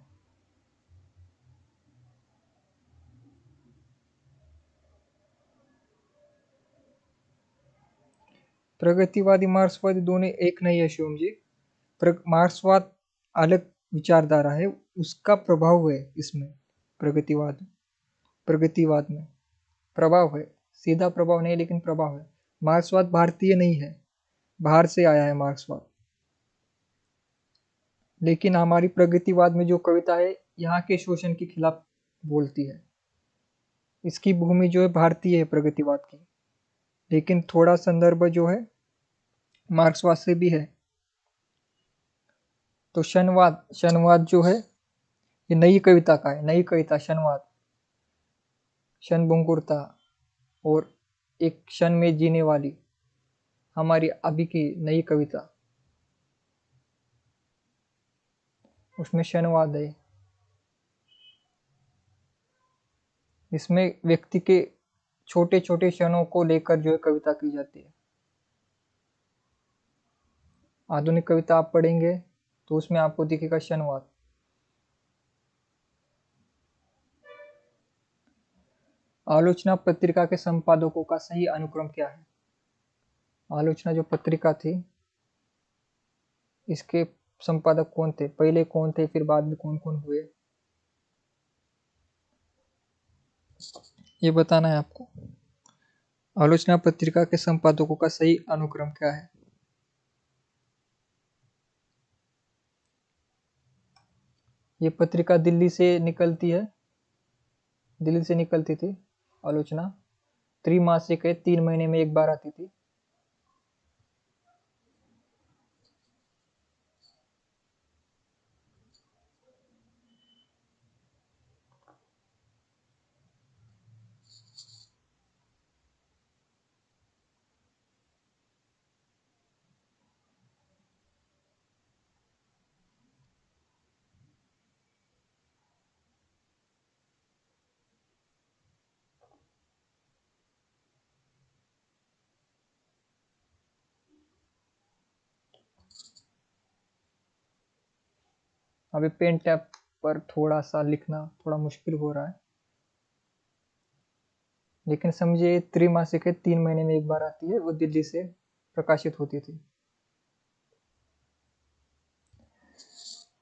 प्रगतिवादी मार्क्सवादी दोनों एक नहीं है शिवम जी। मार्क्सवाद अलग विचारधारा है, उसका प्रभाव है इसमें। प्रगतिवाद प्रगतिवाद में प्रभाव है, सीधा प्रभाव नहीं लेकिन प्रभाव है। मार्क्सवाद भारतीय नहीं है, बाहर से आया है मार्क्सवाद। लेकिन हमारी प्रगतिवाद में जो कविता है, यहाँ के शोषण के खिलाफ बोलती है। इसकी भूमि जो है भारतीय है प्रगतिवाद की, लेकिन थोड़ा संदर्भ जो है मार्क्सवाद से भी है। तो क्षणवाद, क्षणवाद जो है ये नई कविता का है, नई कविता क्षणवाद, क्षणभंगुरता, और एक क्षण में जीने वाली हमारी अभी की नई कविता, उसमें क्षणवाद है। इसमें व्यक्ति के छोटे छोटे क्षणों को लेकर जो है कविता की जाती है। आधुनिक कविता आप पढ़ेंगे तो उसमें आपको दिखेगा क्षणवाद। आलोचना पत्रिका के संपादकों का सही अनुक्रम क्या है? आलोचना जो पत्रिका थी, इसके संपादक कौन थे? पहले कौन थे, फिर बाद में कौन कौन हुए, ये बताना है आपको। आलोचना पत्रिका के संपादकों का सही अनुक्रम क्या है? ये पत्रिका दिल्ली से निकलती है, दिल्ली से निकलती थी आलोचना। त्रैमासिक है, 3 महीने में एक बार आती थी। अभी पेन टैप पर थोड़ा सा लिखना थोड़ा मुश्किल हो रहा है, लेकिन समझिए त्रैमासिक है, 3 महीने में एक बार आती है, वो दिल्ली से प्रकाशित होती थी।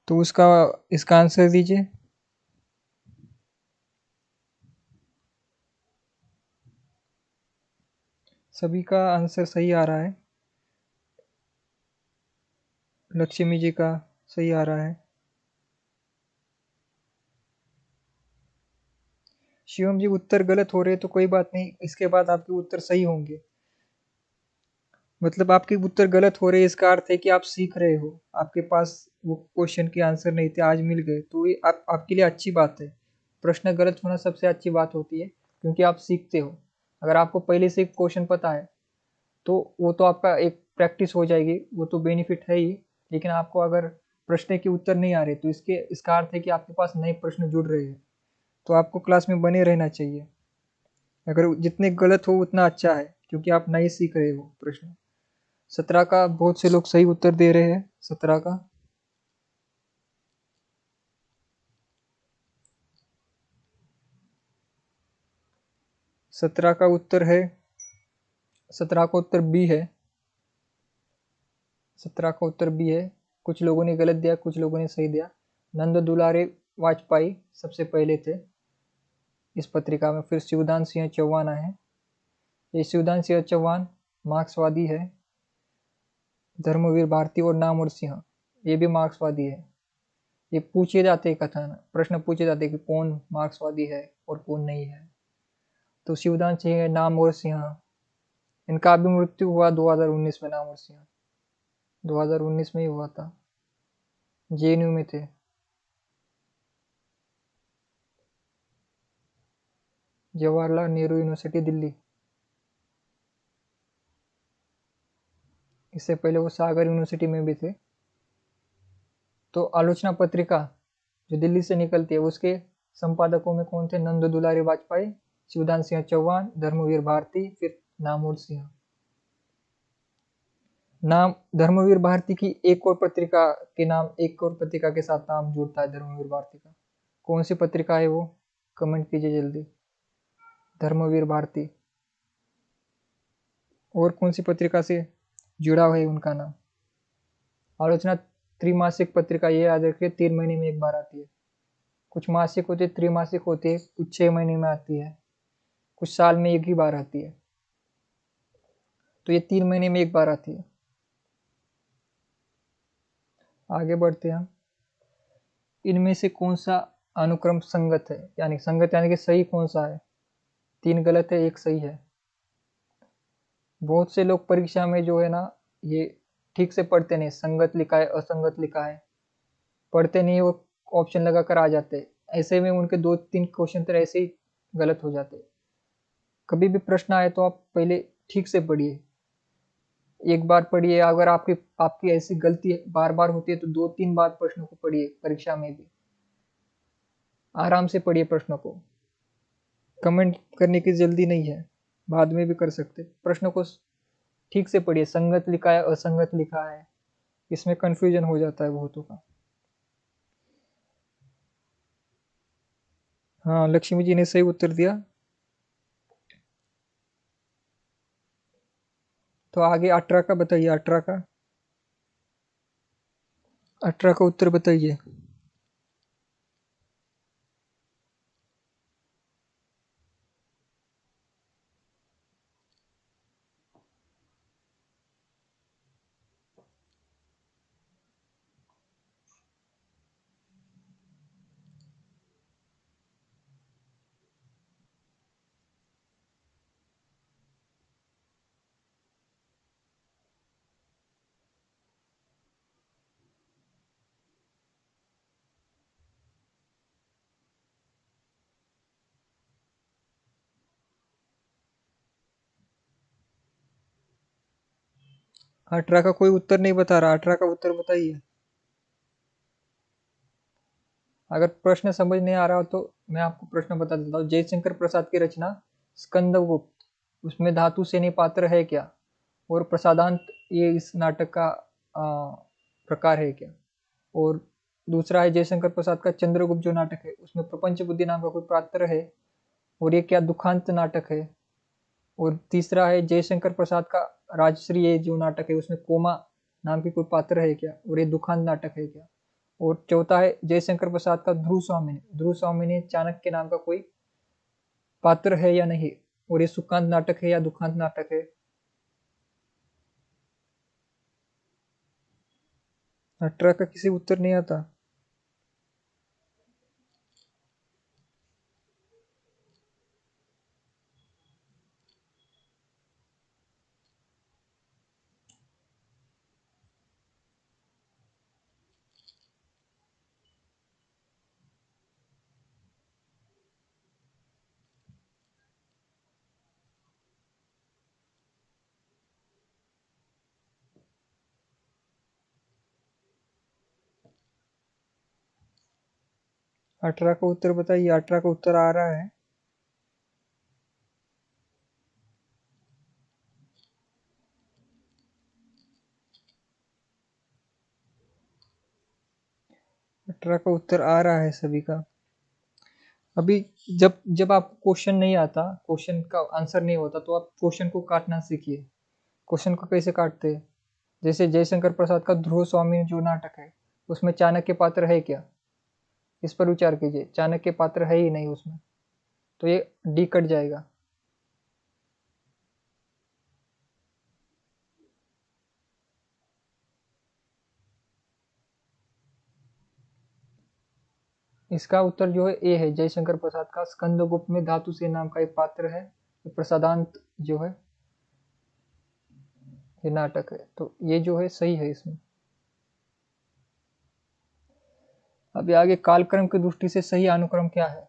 तो उसका इसका आंसर दीजिए। सभी का आंसर सही आ रहा है। लक्ष्मी जी का सही आ रहा है। शिवम जी उत्तर गलत हो रहे तो कोई बात नहीं, इसके बाद आपके उत्तर सही होंगे। मतलब आपके उत्तर गलत हो रहे इसका अर्थ है कि आप सीख रहे हो, आपके पास वो क्वेश्चन के आंसर नहीं थे, आज मिल गए, तो ये आपके लिए अच्छी बात है। प्रश्न गलत होना सबसे अच्छी बात होती है, क्योंकि आप सीखते हो। अगर आपको पहले से क्वेश्चन पता है तो वो तो आपका एक प्रैक्टिस हो जाएगी, वो तो बेनिफिट है ही। लेकिन आपको अगर प्रश्न के उत्तर नहीं आ रहे तो इसका अर्थ है कि आपके पास नए प्रश्न जुड़ रहे हैं। तो आपको क्लास में बने रहना चाहिए। अगर जितने गलत हो उतना अच्छा है, क्योंकि आप नए सीख रहे हो प्रश्न। 17 का बहुत से लोग सही उत्तर दे रहे हैं। 17 का 17 का उत्तर है, 17 का उत्तर बी है। 17 का उत्तर बी है। कुछ लोगों ने गलत दिया, कुछ लोगों ने सही दिया। नंद दुलारे वाजपेयी सबसे पहले थे इस पत्रिका में, फिर शिवदान सिंह चौहान आए हैं, ये शिवदान सिंह चौहान मार्क्सवादी है। धर्मवीर भारती और नामवर सिंह ये भी मार्क्सवादी है। ये पूछे जाते कथन, प्रश्न पूछे जाते कि कौन मार्क्सवादी है और कौन नहीं है। तो शिवदान सिंह, नामवर सिंह, इनका भी मृत्यु हुआ 2019 में। नामवर सिंह 2019 में ही हुआ था, जेएनयू में थे। जवाहरलाल नेहरू यूनिवर्सिटी दिल्ली। इससे पहले वो सागर यूनिवर्सिटी में भी थे। तो आलोचना पत्रिका जो दिल्ली से निकलती है उसके संपादकों में कौन थे? नंद दुलारी वाजपेयी, शिवदान सिंह चौहान, धर्मवीर भारती, फिर नामवर सिंह। नाम धर्मवीर भारती की एक और पत्रिका के नाम, एक और पत्रिका के साथ नाम जुड़ता है धर्मवीर भारती का। कौन सी पत्रिका है वो? कमेंट कीजिए जल्दी। धर्मवीर भारती। और कौन सी पत्रिका से जुड़ा हुआ है उनका नाम? आलोचना त्रिमासिक पत्रिका, ये याद रखिए 3 महीने में एक बार आती है। कुछ मासिक होती है, त्रिमासिक होती है, कुछ 6 महीने में आती है, कुछ साल में एक ही बार आती है। तो ये 3 महीने में एक बार आती है। आगे बढ़ते हैं हम। इनमें से कौन सा अनुक्रम संगत है? यानी संगत यानी कि सही कौन सा है? 3 गलत है, 1 सही है। बहुत से लोग परीक्षा में जो है ना, ये ठीक से पढ़ते नहीं, संगत लिखा है, असंगत लिखा है, पढ़ते नहीं और ऑप्शन लगा कर आ जाते। ऐसे में उनके 2-3 क्वेश्चन तो ऐसे ही गलत हो जाते। कभी भी प्रश्न आए तो आप पहले ठीक से पढ़िए, एक बार पढ़िए। अगर आपकी आपकी ऐसी गलती बार बार होती है तो 2-3 बार प्रश्न को पढ़िए। परीक्षा में भी आराम से पढ़िए प्रश्न को। कमेंट करने की जल्दी नहीं है, बाद में भी कर सकते। प्रश्न को ठीक से पढ़िए। संगत लिखा है, असंगत लिखा है, इसमें कंफ्यूजन हो जाता है बहुतों का। हाँ, लक्ष्मी जी ने सही उत्तर दिया। तो आगे 18 का बताइए। 18 का 18 का उत्तर बताइए। 18 का कोई उत्तर नहीं बता रहा। 18 का उत्तर बताइए। अगर प्रश्न समझ नहीं आ रहा हो तो मैं आपको प्रश्न बता देता हूँ। जयशंकर प्रसाद की रचना स्कंदगुप्त, उसमें धातु सेनी पात्र है क्या? और प्रसादांत ये इस नाटक का प्रकार है क्या? और दूसरा है जयशंकर प्रसाद का चंद्रगुप्त जो नाटक है उसमें प्रपंच बुद्धि नाम का कोई पात्र है, और ये क्या दुखांत नाटक है? और तीसरा है जयशंकर प्रसाद का राजश्री ये जो नाटक है उसमें कोमा नाम की कोई पात्र है क्या? और ये दुखांत नाटक है क्या? और चौथा है जयशंकर प्रसाद का ध्रुव स्वामी ने चाणक्य नाम का कोई पात्र है या नहीं? और ये सुखांत नाटक है या दुखांत नाटक है? 18 का किसी उत्तर नहीं आता। अठारह का उत्तर बताइए। 18 का उत्तर आ रहा है। अठारह का उत्तर आ रहा है सभी का। अभी जब जब आपको क्वेश्चन नहीं आता, क्वेश्चन का आंसर नहीं होता, तो आप क्वेश्चन को काटना सीखिए। क्वेश्चन को कैसे काटते हैं? जैसे जयशंकर प्रसाद का ध्रुव स्वामी जो नाटक है उसमें चाणक्य पात्र है क्या? इस पर विचार कीजिए। चाणक्य पात्र है ही नहीं उसमें, तो ये डी कट जाएगा। इसका उत्तर जो है ए है, जयशंकर प्रसाद का स्कंदगुप्त में धातु से नाम का एक पात्र है। प्रसादांत जो है ये नाटक है, तो ये जो है सही है इसमें। अभी आगे कालक्रम की दृष्टि से सही अनुक्रम क्या है?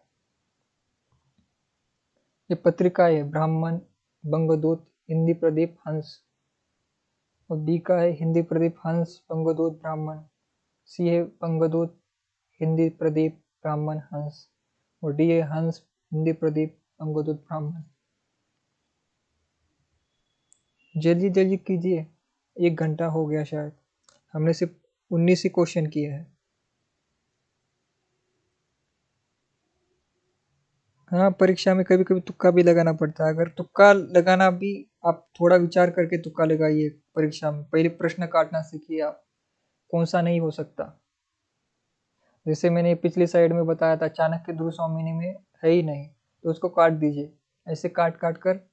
ये पत्रिका है ब्राह्मण, बंगदूत, हिंदी प्रदीप, हंस। और बी का है हिंदी प्रदीप, हंस, बंगदूत, ब्राह्मण। सी है बंगदूत, हिंदी प्रदीप, ब्राह्मण, हंस। और डी है हंस, हिंदी प्रदीप, बंगदूत, ब्राह्मण। जल्दी जल्दी कीजिए, 1 घंटा हो गया शायद। हमने सिर्फ 19 ही क्वेश्चन किए हैं। हाँ, परीक्षा में कभी कभी तुक्का भी लगाना पड़ता है। अगर तुक्का लगाना भी, आप थोड़ा विचार करके तुक्का लगाइए परीक्षा में। पहले प्रश्न काटना सीखिए आप, कौन सा नहीं हो सकता। जैसे मैंने पिछली साइड में बताया था, चाणक्य ध्रुव में है ही नहीं, तो उसको काट दीजिए। ऐसे काट काट कर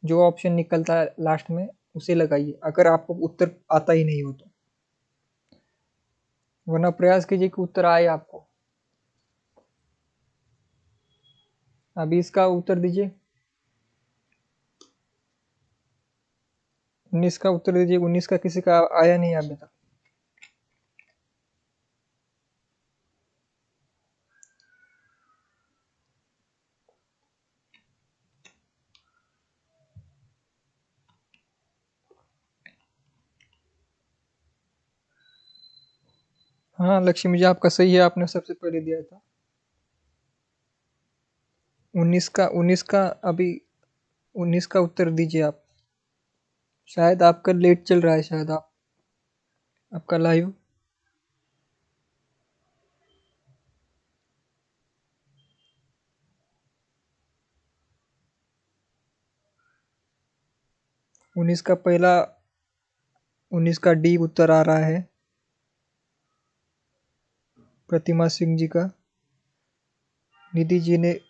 जो ऑप्शन निकलता है लास्ट में उसे लगाइए, अगर आपको उत्तर आता ही नहीं हो तो। वरना प्रयास कीजिए कि उत्तर आए आपको। अभी इसका उत्तर दीजिए। 19 का उत्तर दीजिए। 19 का किसी का आया नहीं अभी तक। हाँ लक्ष्मी जी, आपका सही है, आपने सबसे पहले दिया था। 19 का अभी 19 का उत्तर दीजिए आप। शायद आपका लेट चल रहा है, शायद आपका लाइव। उन्नीस का पहला 19 का डी उत्तर आ रहा है, प्रतिमा सिंह जी का। निधि जी ने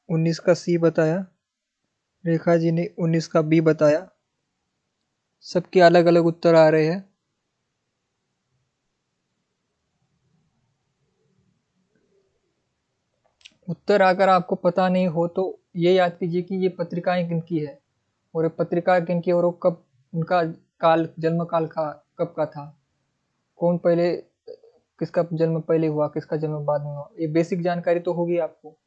19 का सी बताया, रेखा जी ने 19 का बी बताया। सबके अलग अलग उत्तर आ रहे हैं। उत्तर अगर आपको पता नहीं हो तो ये याद कीजिए कि ये पत्रिकाएं किनकी है, और ये पत्रिका किनकी है, और वो कब, उनका काल, जन्म काल का कब का था, कौन पहले, किसका जन्म पहले हुआ, किसका जन्म बाद में हुआ, ये बेसिक जानकारी तो होगी आपको।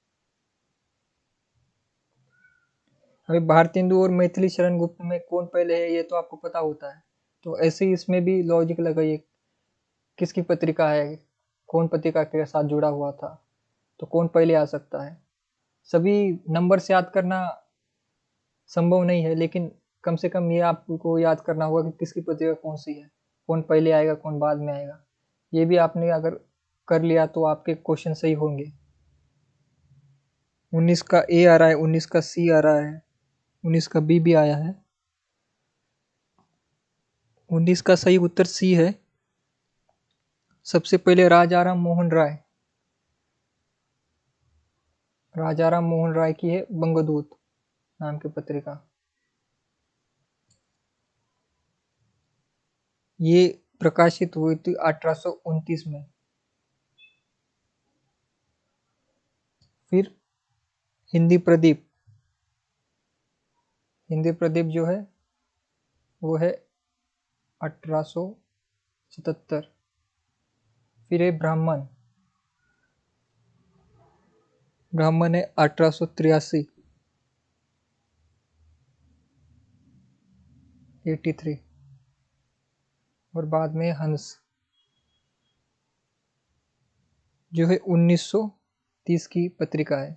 हमें भारतेंदु और मैथिली शरण गुप्त में कौन पहले है ये तो आपको पता होता है। तो ऐसे ही इसमें भी लॉजिक लगाइए, किसकी पत्रिका है, कौन पत्रिका के साथ जुड़ा हुआ था, तो कौन पहले आ सकता है। सभी नंबर से याद करना संभव नहीं है, लेकिन कम से कम ये आपको याद करना होगा कि किसकी पत्रिका कौन सी है, कौन पहले आएगा कौन बाद में आएगा। ये भी आपने अगर कर लिया तो आपके क्वेश्चन सही होंगे। 19 का ए आ रहा है, 19 का सी आ रहा है, 19 का बी भी आया है। 19 का सही उत्तर सी है। सबसे पहले राजाराम मोहन राय, राजाराम मोहन राय की है बंगदूत नाम की पत्रिका। ये प्रकाशित हुई थी 1829 में। फिर हिंदी प्रदीप, हिंदी प्रदीप जो है वो है 1877। फिर है ब्राह्मण, ब्राह्मण है 1883, 83। और बाद में हंस जो है 1930 की पत्रिका है।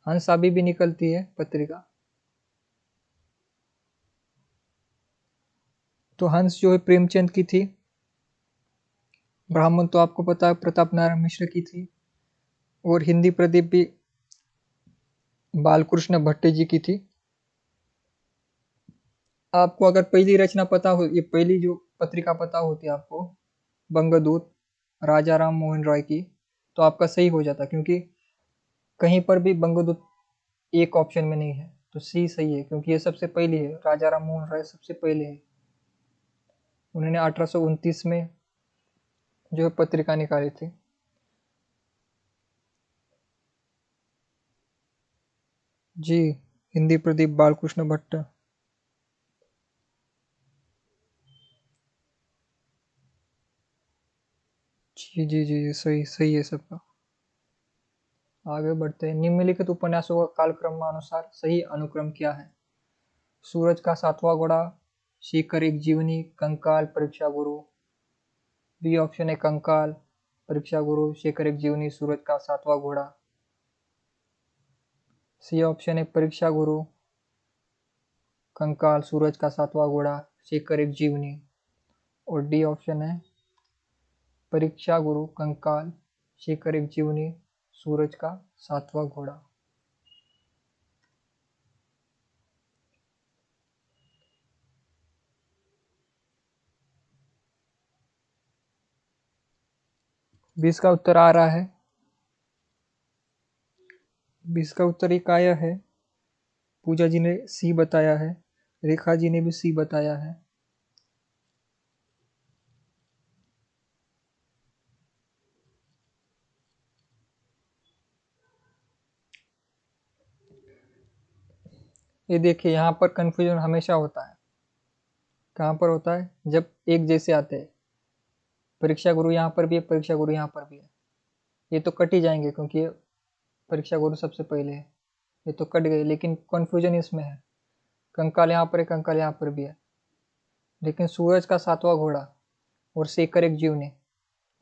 हंस अभी भी निकलती है पत्रिका। तो हंस जो है प्रेमचंद की थी। ब्राह्मण तो आपको पता है प्रताप नारायण मिश्र की थी। और हिंदी प्रदीप भी बालकृष्ण भट्ट जी की थी। आपको अगर पहली रचना पता हो, ये पहली जो पत्रिका पता होती है आपको, बंगदूत, राजा राम मोहन राय की, तो आपका सही हो जाता, क्योंकि कहीं पर भी बंगदूत एक ऑप्शन में नहीं है, तो सी सही है, क्योंकि ये सबसे पहली है। राजा राम मोहन राय सबसे पहले है। उन्होंने 1829 में जो है पत्रिका निकाली थी। जी, हिंदी प्रदीप बालकृष्ण भट्ट। जी जी जी जी, सही सही है सबका। आगे बढ़ते हैं। निम्नलिखित उपन्यासों का कालक्रमानुसार सही अनुक्रम क्या है? सूरज का सातवां घोड़ा, शिखर एक जीवनी, कंकाल, परीक्षा गुरु। बी ऑप्शन है कंकाल, परीक्षा गुरु, शिखर एक जीवनी, सूरज का सातवां घोड़ा। सी ऑप्शन है परीक्षा गुरु, कंकाल, सूरज का सातवां घोड़ा, शिखर एक जीवनी। और डी ऑप्शन है परीक्षा गुरु, कंकाल, शिखर एक जीवनी, सूरज का सातवां घोड़ा। 20 का उत्तर आ रहा है। 20 का उत्तर एक आया है। पूजा जी ने सी बताया है, रेखा जी ने भी सी बताया है। ये देखिए, यहाँ पर कंफ्यूजन हमेशा होता है। कहाँ पर होता है? जब एक जैसे आते हैं। परीक्षा गुरु यहाँ पर भी है, परीक्षा गुरु यहाँ पर भी है। ये तो कट ही जाएंगे क्योंकि ये परीक्षा गुरु सबसे पहले है। ये तो कट गए, लेकिन कंफ्यूजन इसमें है। कंकाल यहाँ पर है, कंकाल यहाँ पर भी है, लेकिन सूरज का सातवां घोड़ा और शेखर एक जीवनी।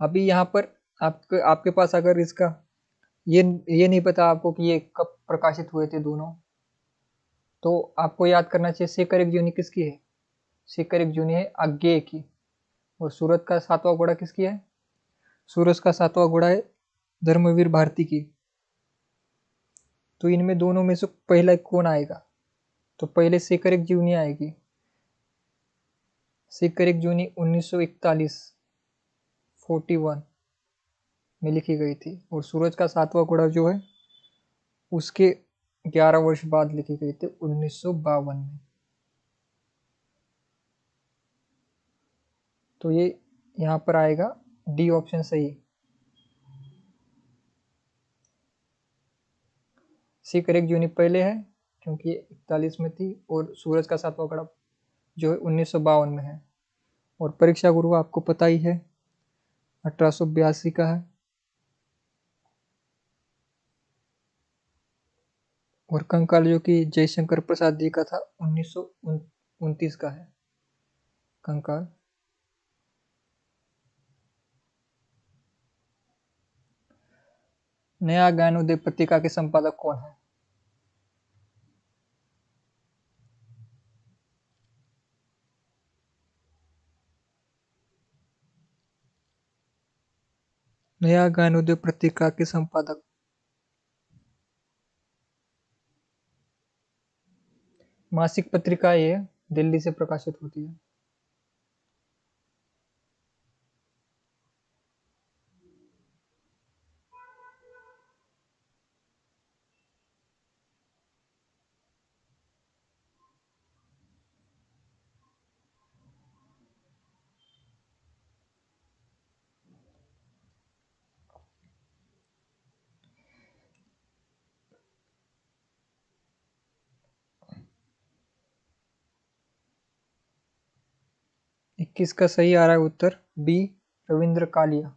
अभी यहाँ पर आपके आपके पास अगर इसका ये ये नहीं पता आपको कि ये कब प्रकाशित हुए थे दोनों, तो आपको याद करना चाहिए शेखर एक जीवनी किसकी है। शेखर एक जूनी है आज्ञेय की। और सूरज का सातवां घोड़ा किसकी है? सूरज का सातवां घोड़ा है धर्मवीर भारती की। तो इनमें दोनों में से पहला कौन आएगा? तो पहले शेखर एक जीवनी आएगी। शेखर एक जूनी 1941 41 में लिखी गई थी। और सूरज का सातवां घोड़ा जो है उसके 11 वर्ष बाद लिखी गई थी 1952 में। तो ये यहाँ पर आएगा डी ऑप्शन सही। शेखर एक जूनी पहले है क्योंकि 41 में थी, और सूरज का सातवां घोड़ा जो है 1952 में है। और परीक्षा गुरु आपको पता ही है 1882 का है। और कंकाल जो कि जयशंकर प्रसाद जी का था 1929 का है कंकाल। नया ज्ञानोदय पत्रिका के संपादक कौन है? नया ज्ञानोदय पत्रिका के संपादक मासिक पत्रिका ये दिल्ली से प्रकाशित होती है। इक्कीस का सही आ रहा है उत्तर बी, रविंद्र कालिया।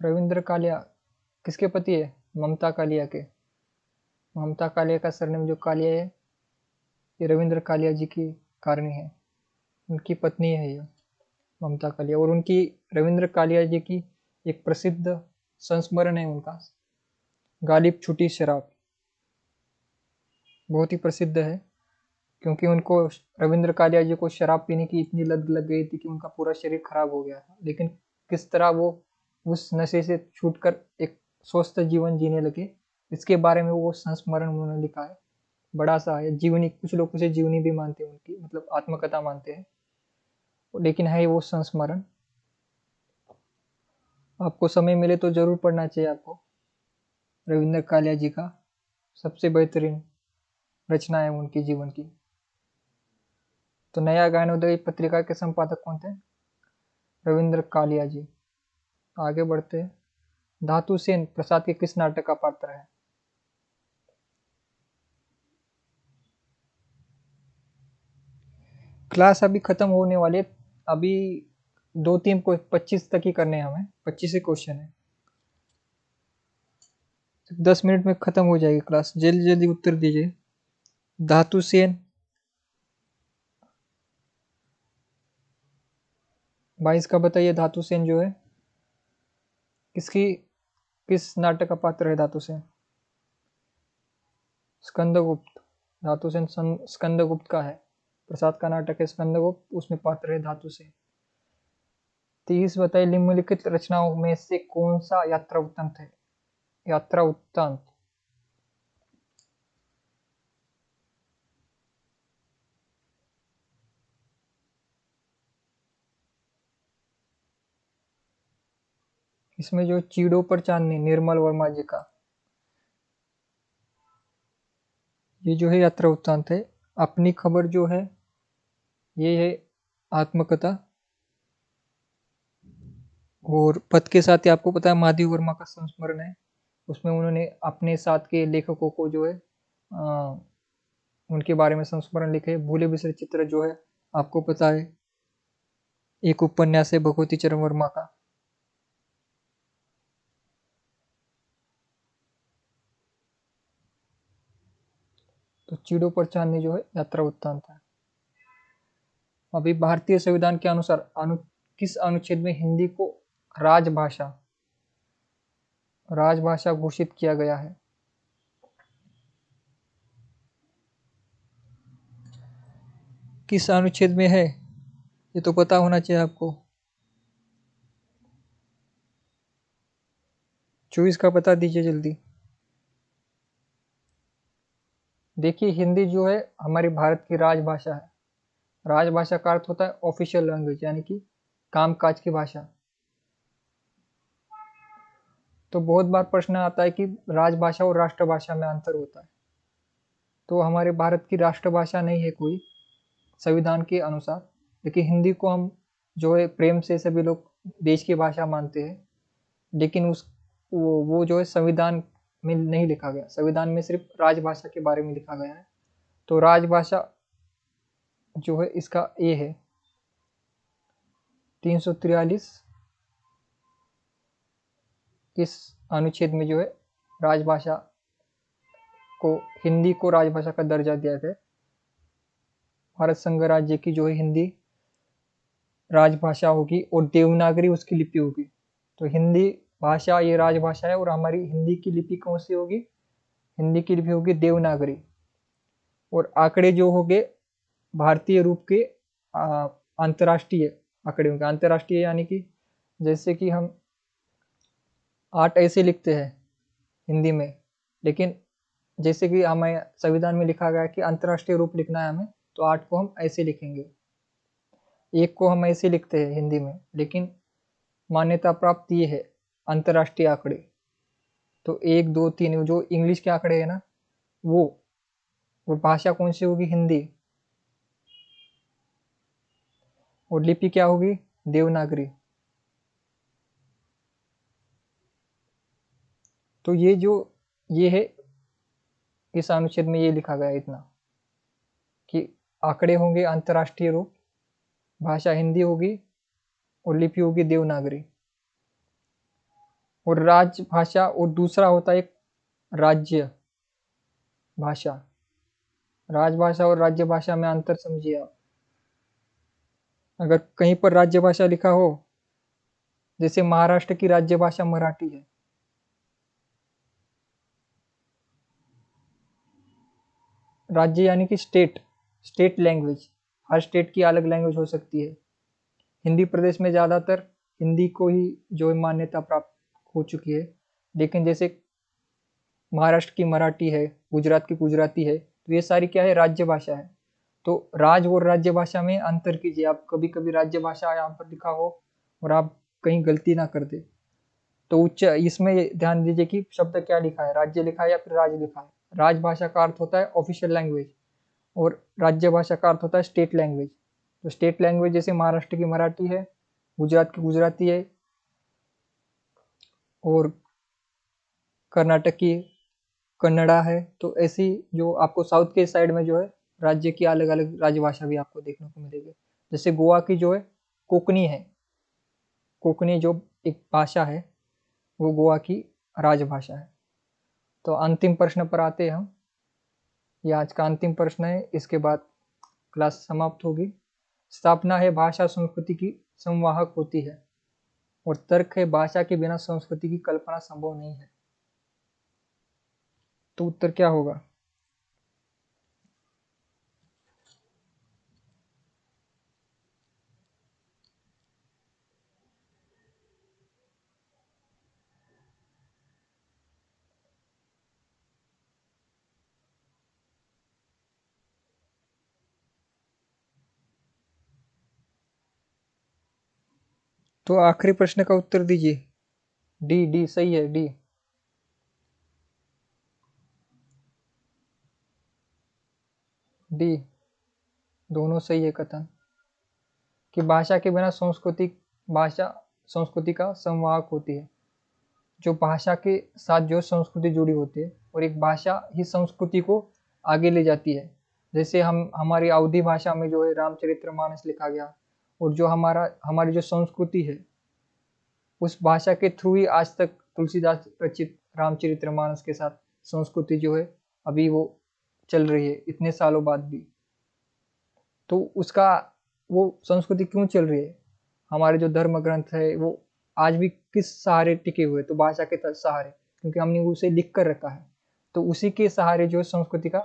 रविंद्र कालिया किसके पति है? ममता कालिया के। ममता कालिया का सरनेम जो कालिया है ये रविंद्र कालिया जी की कारणी है। उनकी पत्नी है ये ममता कालिया। और उनकी रविंद्र कालिया जी की एक प्रसिद्ध संस्मरण है उनका, गालिब छूटी शराब। बहुत ही प्रसिद्ध है क्योंकि उनको रविंद्र कालिया जी को शराब पीने की इतनी लत लग गई थी कि उनका पूरा शरीर खराब हो गया था। लेकिन किस तरह वो उस नशे से छूटकर एक स्वस्थ जीवन जीने लगे, इसके बारे में वो संस्मरण उन्होंने लिखा है। बड़ा सा है जीवनी, कुछ लोग उसे जीवनी भी मानते हैं, उनकी मतलब आत्मकथा मानते हैं, लेकिन है वो संस्मरण। आपको समय मिले तो जरूर पढ़ना चाहिए आपको रविंद्र कालिया जी का। सबसे बेहतरीन रचना है उनकी जीवन की। तो नया ज्ञानोदय पत्रिका के संपादक कौन थे? रविंद्र कालिया जी। आगे बढ़ते हैं। धातु सेन प्रसाद के किस नाटक का पात्र है? क्लास अभी खत्म होने वाली है। अभी 2-3 को 25 तक ही करने हैं हमें, 25 ही क्वेश्चन है। 10 मिनट में खत्म हो जाएगी क्लास, जल्दी जल्दी उत्तर दीजिए। धातु सेन 22 का बताइए। धातु सेन जो है किसकी किस नाटक का पात्र है धातु सेन? स्कंदगुप्त। धातु सेन स्कंदगुप्त का है। प्रसाद का नाटक है स्कंदगुप्त, उसमें पात्र है धातु सेन। 30 बताइए, निम्नलिखित रचनाओं में से कौन सा यात्रा वृत्तांत है? यात्रा वृत्तांत। इसमें जो चीड़ों पर चांदनी, निर्मल वर्मा जी का, ये जो है यात्रा वृत्तांत है। अपनी खबर जो है ये है आत्मकथा। और पद के साथ ही आपको पता है महादेव वर्मा का संस्मरण है, उसमें उन्होंने अपने साथ के लेखकों को जो है उनके बारे में संस्मरण लिखे। भूले बिसरे चित्र जो है आपको पता है एक उपन्यास है भगवती चरण वर्मा का। तो चीड़ों पर चांदनी जो है यात्रा वृत्तांत है। अभी भारतीय संविधान के अनुसार किस अनुच्छेद में हिंदी को राजभाषा राजभाषा घोषित किया गया है? किस अनुच्छेद में है ये तो पता होना चाहिए आपको। 24 का बता दीजिए जल्दी। देखिए, हिंदी जो है हमारी भारत की राजभाषा है। राजभाषा का अर्थ होता है ऑफिशियल लैंग्वेज, यानी कि कामकाज की भाषा। तो बहुत बार प्रश्न आता है कि राजभाषा और राष्ट्रभाषा में अंतर होता है। तो हमारे भारत की राष्ट्रभाषा नहीं है कोई संविधान के अनुसार, लेकिन हिंदी को हम जो है प्रेम से सभी लोग देश की भाषा मानते हैं। लेकिन वो जो है संविधान में नहीं लिखा गया, संविधान में सिर्फ राजभाषा के बारे में लिखा गया है। तो राजभाषा जो है इसका ए है। 343 इस अनुच्छेद में जो है राजभाषा को, हिंदी को राजभाषा का दर्जा दिया गया। भारत संघ राज्य की जो है हिंदी राजभाषा होगी और देवनागरी उसकी लिपि होगी। तो हिंदी भाषा ये राजभाषा है और हमारी हिंदी की लिपि कौन सी होगी? हिंदी की लिपि होगी देवनागरी। और आंकड़े जो होंगे भारतीय रूप के अंतर्राष्ट्रीय आंकड़े होंगे। अंतर्राष्ट्रीय यानी कि जैसे कि हम 8 ऐसे लिखते हैं हिंदी में, लेकिन जैसे कि हमें संविधान में लिखा गया है कि अंतर्राष्ट्रीय रूप लिखना है हमें, तो 8 को हम ऐसे लिखेंगे। 1 को हम ऐसे लिखते हैं हिंदी में, लेकिन मान्यता प्राप्त ये है अंतर्राष्ट्रीय आंकड़े। तो 1, 2, 3 जो इंग्लिश के आंकड़े है ना, वो और भाषा कौन सी होगी? हिंदी। और लिपि क्या होगी? देवनागरी। तो ये है इस अनुच्छेद में ये लिखा गया इतना कि आंकड़े होंगे अंतर्राष्ट्रीय रूप, भाषा हिंदी होगी और लिपि होगी देवनागरी। और राजभाषा और दूसरा होता है एक राज्य भाषा। राजभाषा और राज्य भाषा में अंतर समझिए आप। अगर कहीं पर राज्य भाषा लिखा हो, जैसे महाराष्ट्र की राज्य भाषा मराठी है, राज्य यानी कि स्टेट लैंग्वेज। हर स्टेट की अलग लैंग्वेज हो सकती है। हिंदी प्रदेश में ज़्यादातर हिंदी को ही जो है मान्यता प्राप्त हो चुकी है, लेकिन जैसे महाराष्ट्र की मराठी है, गुजरात की गुजराती है, तो ये सारी क्या है? राज्य भाषा है। तो राज और राज्य भाषा में अंतर कीजिए आप। कभी कभी राज्य भाषा यहाँ पर लिखा हो और आप कहीं गलती ना कर दे, तो उच्च इसमें ध्यान दीजिए कि शब्द क्या लिखा है, राज्य लिखा है या फिर राज लिखा है। राजभाषा का अर्थ होता है ऑफिशियल लैंग्वेज और राज्य भाषा का अर्थ होता है स्टेट लैंग्वेज। तो स्टेट लैंग्वेज जैसे महाराष्ट्र की मराठी है, गुजरात की गुजराती है, और कर्नाटक की कन्नड़ा है। तो ऐसी जो आपको साउथ के साइड में जो है राज्य की अलग अलग राजभाषा भी आपको देखने को मिलेगी। जैसे गोवा की जो है कोंकणी है, कोंकणी जो एक भाषा है वो गोवा की राजभाषा है। तो अंतिम प्रश्न पर आते हैं हम। ये आज का अंतिम प्रश्न है, इसके बाद क्लास समाप्त होगी। स्थापना है भाषा संस्कृति की संवाहक होती है, और तर्क है भाषा के बिना संस्कृति की कल्पना संभव नहीं है। तो उत्तर क्या होगा? तो आखिरी प्रश्न का उत्तर दीजिए। डी, डी सही है, डी। डी दोनों सही है कथन, कि भाषा के बिना भाषा संस्कृति का संवाहक होती है। जो भाषा के साथ जो संस्कृति जुड़ी होती है, और एक भाषा ही संस्कृति को आगे ले जाती है। जैसे हम हमारी अवधी भाषा में जो है रामचरितमानस लिखा गया, और जो हमारी जो संस्कृति है उस भाषा के थ्रू ही आज तक तुलसीदास रचित रामचरितमानस के साथ संस्कृति जो है अभी वो चल रही है इतने सालों बाद भी। तो उसका वो संस्कृति क्यों चल रही है? हमारे जो धर्म ग्रंथ है वो आज भी किस सहारे टिके हुए? तो भाषा के सहारे, क्योंकि हमने उसे लिख कर रखा है। तो उसी के सहारे जो संस्कृति का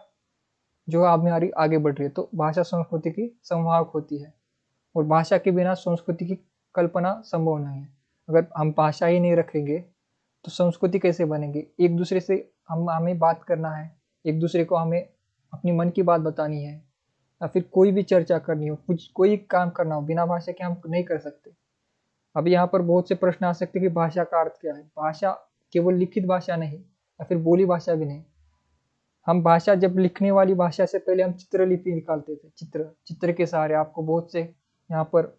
जो हमारी आगे बढ़ रही है। तो भाषा संस्कृति की संवाहक होती है, और भाषा के बिना संस्कृति की कल्पना संभव नहीं है। अगर हम भाषा ही नहीं रखेंगे तो संस्कृति कैसे बनेगी? एक दूसरे से हमें बात करना है, एक दूसरे को हमें अपनी मन की बात बतानी है, या फिर कोई भी चर्चा करनी हो, कुछ कोई काम करना हो, बिना भाषा के हम नहीं कर सकते। अब यहाँ पर बहुत से प्रश्न आ सकते हैं कि भाषा का अर्थ क्या है? भाषा केवल लिखित भाषा नहीं, या फिर बोली भाषा भी नहीं। हम भाषा, जब लिखने वाली भाषा से पहले हम चित्रलिपि निकालते थे। चित्र के सहारे आपको बहुत से यहाँ पर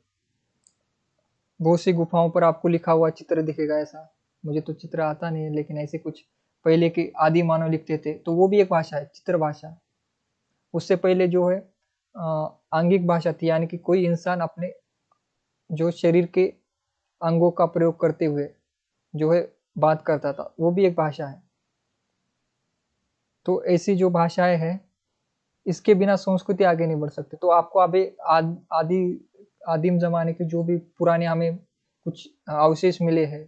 बहुत सी गुफाओं पर आपको लिखा हुआ चित्र दिखेगा। ऐसा मुझे तो चित्र आता नहीं है, लेकिन ऐसे कुछ पहले के आदि मानव लिखते थे, तो वो भी एक भाषा है, चित्र भाषा। उससे पहले जो है आंगिक भाषा थी, यानी कि कोई इंसान अपने जो शरीर के अंगों का प्रयोग करते हुए जो है बात करता था, वो भी एक भाषा है। तो ऐसी जो भाषाएं हैं, इसके बिना संस्कृति आगे नहीं बढ़ सकती। तो आपको अभी आदि आदिम जमाने के जो भी पुराने हमें कुछ अवशेष मिले हैं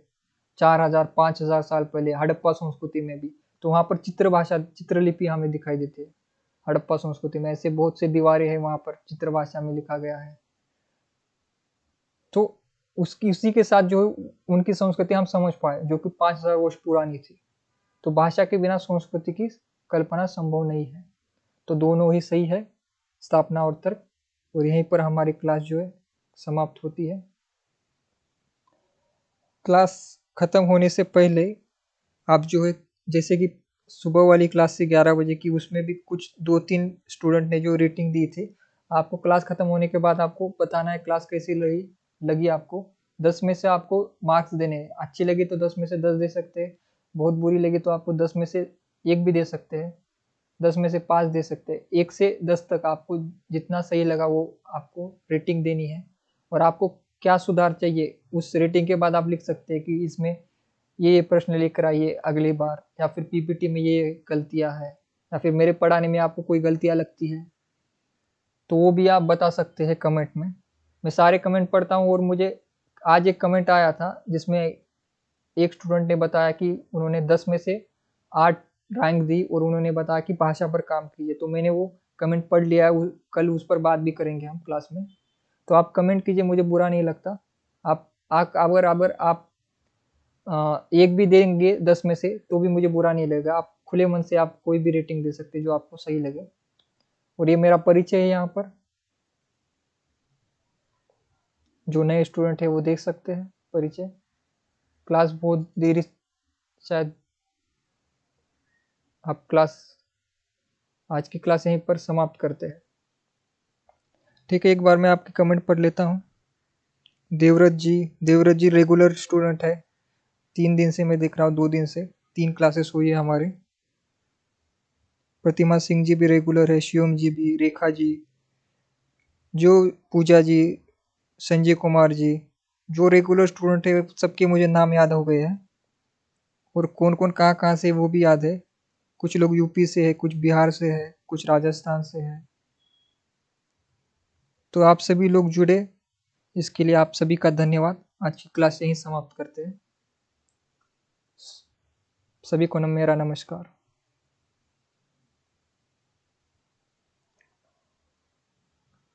4000 5000 साल पहले हड़प्पा संस्कृति में भी, तो वहाँ पर चित्रलिपि हमें दिखाई देती है। हड़प्पा संस्कृति में ऐसे बहुत से दीवारें हैं, वहाँ पर चित्र भाषा में लिखा गया है। तो उसी के साथ जो उनकी संस्कृति हम समझ पाए, जो कि 5000 वर्ष पुरानी थी। तो भाषा के बिना संस्कृति की कल्पना संभव नहीं है। तो दोनों ही सही है, स्थापना और तर्क। और यहीं पर हमारी क्लास जो है समाप्त होती है। क्लास खत्म होने से पहले आप जो है, जैसे कि सुबह वाली क्लास से 11 बजे की, उसमें भी कुछ 2-3 स्टूडेंट ने जो रेटिंग दी थी, आपको क्लास खत्म होने के बाद आपको बताना है क्लास कैसी लगी आपको। 10 में से आपको मार्क्स देने हैं। अच्छी लगी तो 10 में से 10 दे सकते हैं, बहुत बुरी लगी तो आपको 10 में से 1 भी दे सकते हैं, 10 में से 5 दे सकते हैं। 1 से 10 तक आपको जितना सही लगा वो आपको रेटिंग देनी है। और आपको क्या सुधार चाहिए, उस रेटिंग के बाद आप लिख सकते हैं कि इसमें ये प्रश्न लेकर आइए अगली बार, या फिर पीपीटी में ये गलतियां हैं, या फिर मेरे पढ़ाने में आपको कोई गलतियां लगती है तो वो भी आप बता सकते हैं कमेंट में। मैं सारे कमेंट पढ़ता हूँ। और मुझे आज एक कमेंट आया था जिसमें एक स्टूडेंट ने बताया कि उन्होंने 10 में से 8 रैंक दी, और उन्होंने बताया कि भाषा पर काम कीजिए। तो मैंने वो कमेंट पढ़ लिया है, कल उस पर बात भी करेंगे हम क्लास में। तो आप कमेंट कीजिए, मुझे बुरा नहीं लगता। आप अगर आप 1 भी देंगे 10 में से तो भी मुझे बुरा नहीं लगेगा। आप खुले मन से आप कोई भी रेटिंग दे सकते हैं जो आपको सही लगे। और ये मेरा परिचय है, यहाँ पर जो नए स्टूडेंट है वो देख सकते हैं परिचय। क्लास बहुत देरी, शायद आप आज की क्लास यहीं पर समाप्त करते हैं। ठीक है, एक बार मैं आपके कमेंट पढ़ लेता हूँ। देवव्रत जी रेगुलर स्टूडेंट है, 3 दिन से मैं देख रहा हूँ, 2 दिन से 3 क्लासेस हुई है हमारी। प्रतिमा सिंह जी भी रेगुलर है, शिवम जी भी, रेखा जी, जो पूजा जी, संजय कुमार जी, जो रेगुलर स्टूडेंट है सबके मुझे नाम याद हो गए हैं। और कौन-कौन कहाँ-कहाँ से वो भी याद है। कुछ लोग यूपी से है, कुछ बिहार से है, कुछ राजस्थान से है। तो आप सभी लोग जुड़े, इसके लिए आप सभी का धन्यवाद। आज की क्लास यहीं समाप्त करते हैं। सभी को मेरा नमस्कार।